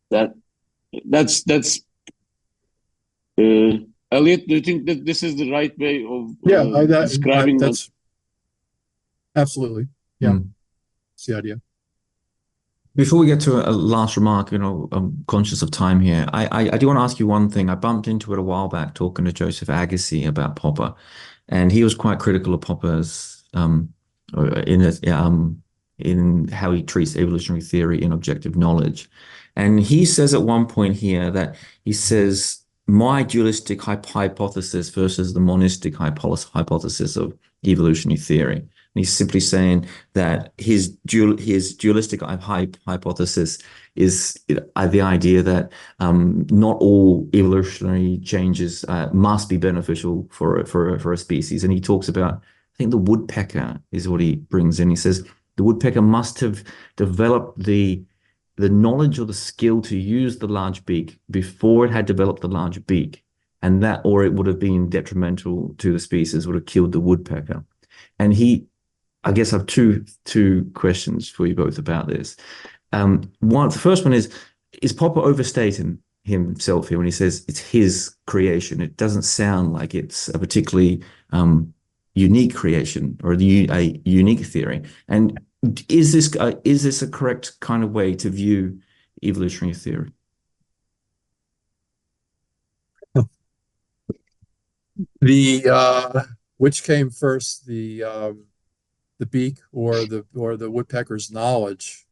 Speaker 3: That's Elliott, do you think that this is the right way of describing
Speaker 2: that's absolutely, yeah. That's the idea.
Speaker 1: Before we get to a last remark, I'm conscious of time here. I do want to ask you one thing. I bumped into it a while back talking to Joseph Agassi about Popper, and he was quite critical of Popper's in how he treats evolutionary theory in objective knowledge. And he says at one point here that he says, my dualistic hypothesis versus the monistic hypothesis of evolutionary theory. And he's simply saying that his dualistic hypothesis is the idea that not all evolutionary changes must be beneficial for a species. And he talks about, I think the woodpecker is what he brings in. He says the woodpecker must have developed the knowledge or the skill to use the large beak before it had developed the large beak, and that, or it would have been detrimental to the species, would have killed the woodpecker. And I guess I have two questions for you both about this. The first one is Popper overstating himself here when he says it's his creation? It doesn't sound like it's a particularly unique creation or a unique theory. And is this a correct kind of way to view evolutionary theory?
Speaker 2: Which came first, the beak or the woodpecker's knowledge?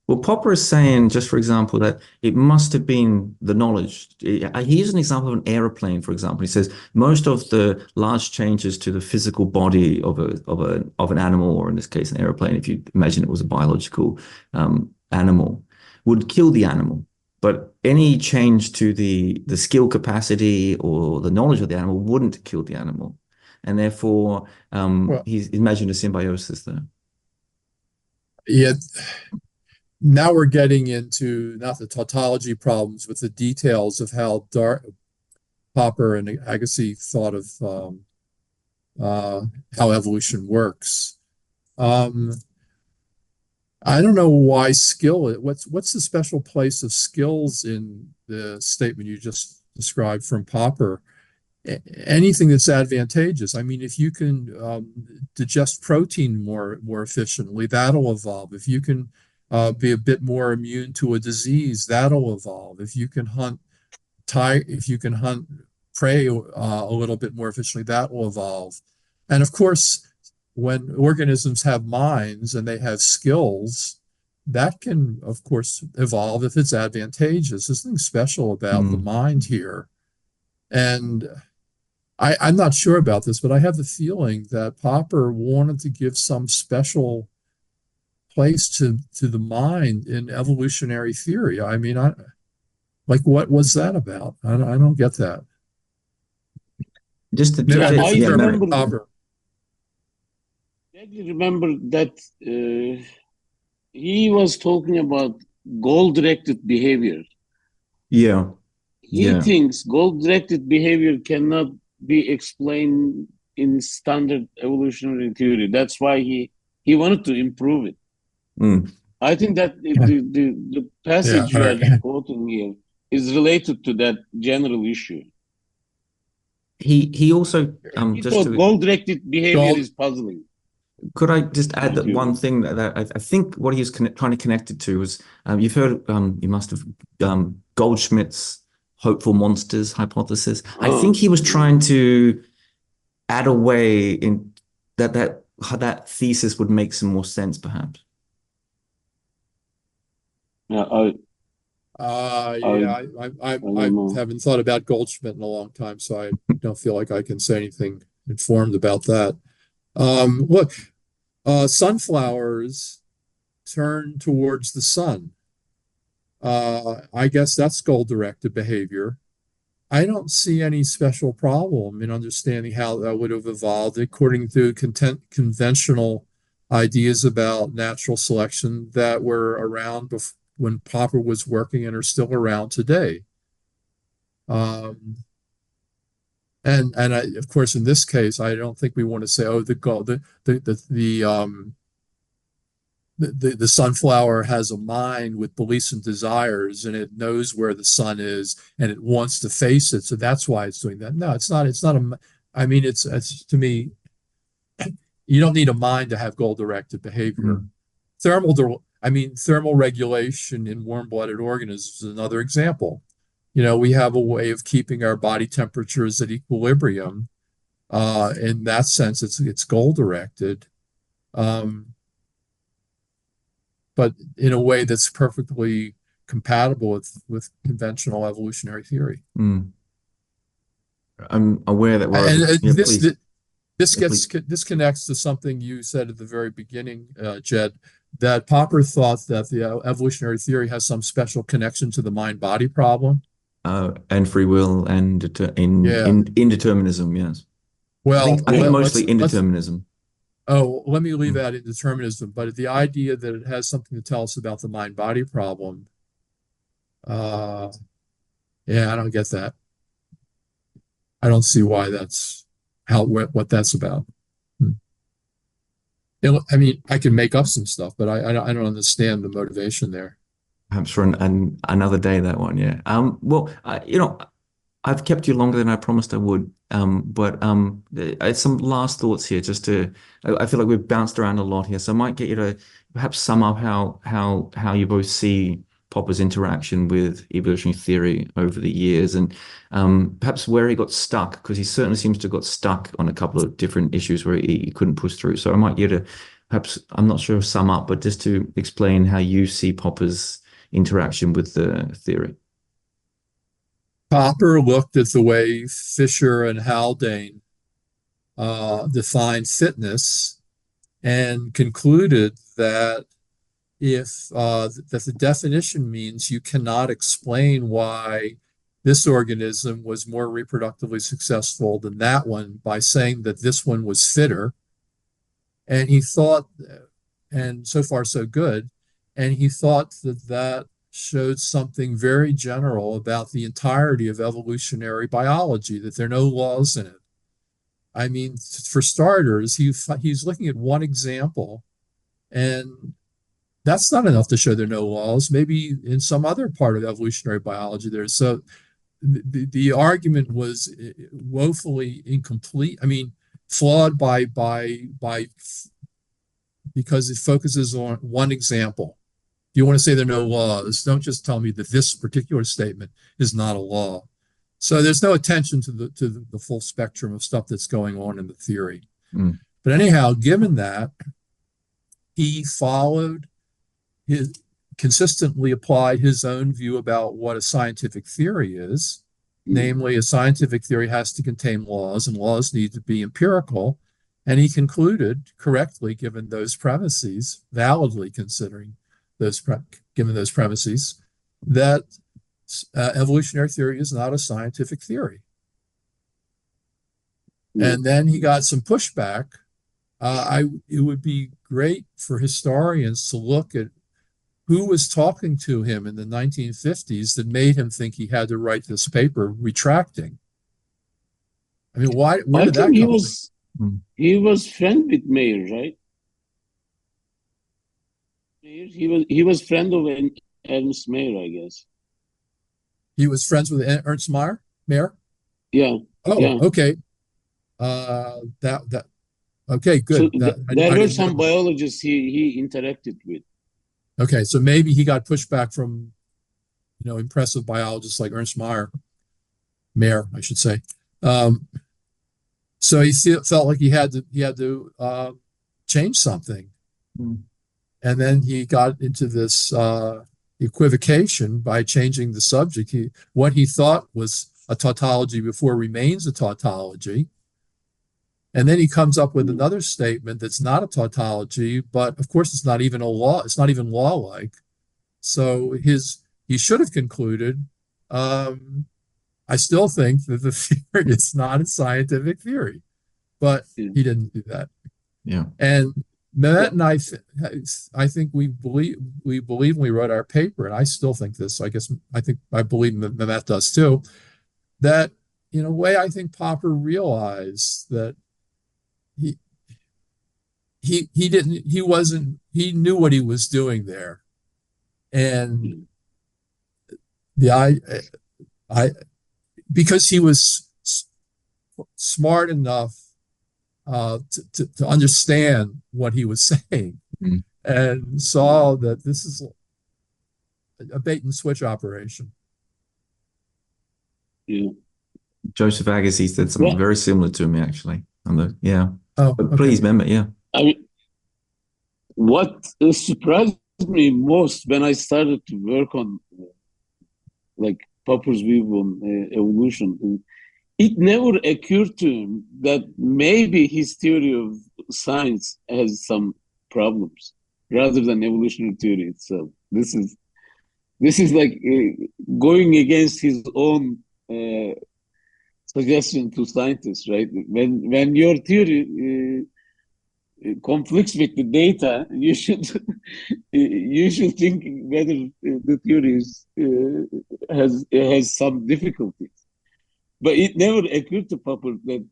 Speaker 1: Well, Popper is saying, just for example, that it must have been the knowledge. He used an example of an aeroplane, for example. He says most of the large changes to the physical body of an animal, or in this case, an aeroplane, if you imagine it was a biological animal, would kill the animal. But any change to the skill capacity or the knowledge of the animal wouldn't kill the animal. And therefore, he's imagined a symbiosis there.
Speaker 2: Yeah. Now we're getting into not the tautology problems, but the details of how Popper and Agassi thought of how evolution works. I don't know why skill. What's the special place of skills in the statement you just described from Popper? Anything that's advantageous. I mean, if you can digest protein more efficiently, that'll evolve. If you can be a bit more immune to a disease, that'll evolve. If you can hunt prey a little bit more efficiently, that will evolve. And of course, when organisms have minds and they have skills, that can, of course, evolve if it's advantageous. There's nothing special about the mind here. And I'm not sure about this, but I have the feeling that Popper wanted to give some special place to the mind in evolutionary theory. I mean, what was that about? I don't get that.
Speaker 1: Just to
Speaker 3: remember that he was talking about goal-directed behavior.
Speaker 1: Yeah.
Speaker 3: He thinks goal-directed behavior cannot be explained in standard evolutionary theory. That's why he wanted to improve it. I think that the passage you are quoting here is related to that general issue.
Speaker 1: He also
Speaker 3: goal-directed behavior is puzzling.
Speaker 1: Could I just add that one thing that I think what he was trying to connect it to was, you've heard, you must have, Goldschmidt's hopeful monsters hypothesis. I think he was trying to add a way in that thesis would make some more sense, perhaps.
Speaker 2: I haven't thought about Goldschmidt in a long time, so I don't feel like I can say anything informed about that. Look, sunflowers turn towards the sun. I guess that's goal-directed behavior. I don't see any special problem in understanding how that would have evolved according to conventional ideas about natural selection that were around when Popper was working and are still around today. And of course, in this case, I don't think we want to say, oh, the sunflower has a mind with beliefs and desires, and it knows where the sun is, and it wants to face it, so that's why it's doing that. No, it's not. It's not a. I mean, it's to me, you don't need a mind to have goal-directed behavior. Thermal regulation in warm-blooded organisms is another example. We have a way of keeping our body temperatures at equilibrium. In that sense, it's goal-directed, but in a way that's perfectly compatible with conventional evolutionary theory.
Speaker 1: I'm aware that
Speaker 2: this connects to something you said at the very beginning, Jed, that Popper thought that the evolutionary theory has some special connection to the mind-body problem.
Speaker 1: And free will and indeterminism, yes.
Speaker 2: Well,
Speaker 1: I think mostly indeterminism.
Speaker 2: Let me leave out indeterminism, but the idea that it has something to tell us about the mind-body problem, I don't get that. I don't see why that's what that's about. I mean, I can make up some stuff, but I don't understand the motivation there.
Speaker 1: Perhaps for another day, that one, yeah. Well, I've kept you longer than I promised I would. But some last thoughts here, I feel like we've bounced around a lot here, so I might get you to perhaps sum up how you both see Popper's interaction with evolutionary theory over the years, and perhaps where he got stuck, because he certainly seems to have got stuck on a couple of different issues where he couldn't push through. So I might get you to perhaps, I'm not sure, sum up, but just to explain how you see Popper's interaction with the theory.
Speaker 2: Popper looked at the way Fisher and Haldane defined fitness and concluded that that the definition means you cannot explain why this organism was more reproductively successful than that one by saying that this one was fitter. And he thought, and so far so good, and he thought that showed something very general about the entirety of evolutionary biology, that there are no laws in it. I mean, for starters, he's looking at one example, and that's not enough to show there are no laws. Maybe in some other part of evolutionary biology there's. So the argument was woefully incomplete. I mean, flawed because it focuses on one example. If you want to say there are no laws, don't just tell me that this particular statement is not a law. So there's no attention to the full spectrum of stuff that's going on in the theory. But anyhow, given that, he consistently applied his own view about what a scientific theory is. Namely, a scientific theory has to contain laws, and laws need to be empirical. And he concluded correctly, given those premises, validly considering given those premises, that evolutionary theory is not a scientific theory. And then he got some pushback. It would be great for historians to look at who was talking to him in the 1950s that made him think he had to write this paper retracting. I mean, where did that come from?
Speaker 3: He was friend with Mayer, right? He was friend of Ernst Mayr, I guess.
Speaker 2: He was friends with Ernst Mayr?
Speaker 3: Yeah.
Speaker 2: Oh,
Speaker 3: yeah.
Speaker 2: Okay. Okay, good.
Speaker 3: So there were some biologists he interacted with.
Speaker 2: Okay, so maybe he got pushback from, impressive biologists like Ernst Mayr, I should say. So he felt like he had to change something, and then he got into this equivocation by changing the subject. What he thought was a tautology before remains a tautology. And then he comes up with another statement that's not a tautology, but of course it's not even a law. It's not even law-like. So he should have concluded, I still think that the theory is not a scientific theory, but he didn't do that.
Speaker 1: Yeah.
Speaker 2: And Mehmet and I think we believe when we wrote our paper, and I still think this. I believe Mehmet does too. That in a way, I think Popper realized that he knew what he was doing there, and because he was smart enough to understand what he was saying, and saw that this is a bait and switch operation.
Speaker 3: Yeah.
Speaker 1: Joseph Agassi said something very similar to me, actually. But
Speaker 2: okay.
Speaker 1: Please, Mehmet, yeah.
Speaker 3: I mean, what surprised me most when I started to work on like Popper's view on evolution, it never occurred to him that maybe his theory of science has some problems rather than evolutionary theory itself. This is like going against his own suggestion to scientists, right? When your theory conflicts with the data, you should think whether the theory has some difficulties. But it never occurred to Popper that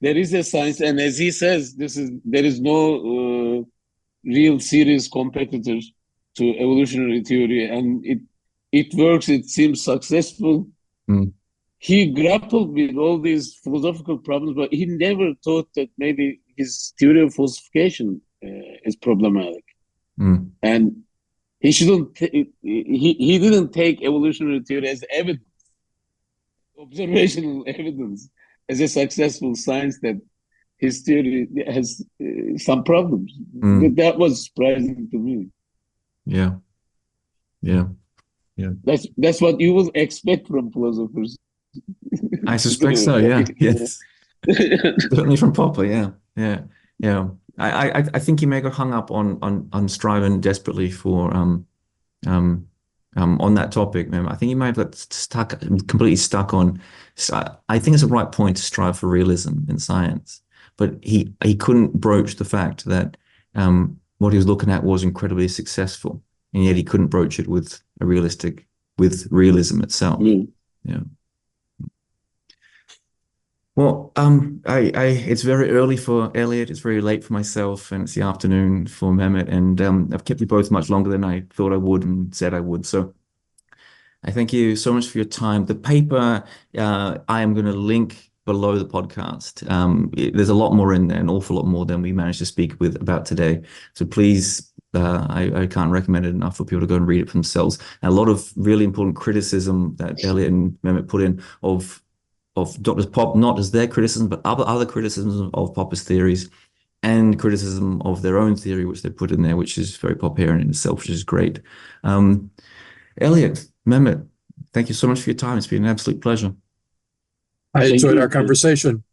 Speaker 3: there is a science, and as he says, there is no real serious competitor to evolutionary theory, and it works. It seems successful. He grappled with all these philosophical problems, but he never thought that maybe his theory of falsification is problematic, and he shouldn't. He didn't take evolutionary theory as evidence, observational evidence, as a successful science that his theory has some problems. That was surprising to me.
Speaker 1: Yeah.
Speaker 3: That's what you will expect from philosophers.
Speaker 1: I suspect so. Yeah. Yes. Certainly from Popper. Yeah. I think he may have hung up on striving desperately for on that topic. I think he may have got completely stuck on. I think it's the right point to strive for realism in science, but he couldn't broach the fact that what he was looking at was incredibly successful, and yet he couldn't broach it with realism itself. Yeah. Well, it's very early for Elliott. It's very late for myself, and it's the afternoon for Mehmet. And I've kept you both much longer than I thought I would and said I would. So I thank you so much for your time. The paper I am going to link below the podcast. There's a lot more in there, an awful lot more than we managed to speak about today. So please, I can't recommend it enough for people to go and read it for themselves. And a lot of really important criticism that Elliott and Mehmet put in of Dr. Pop, not as their criticism, but other criticisms of Popper's theories, and criticism of their own theory, which they put in there, which is very Popperian in itself, which is great. Elliott, Mehmet, thank you so much for your time. It's been an absolute pleasure.
Speaker 2: I enjoyed our conversation.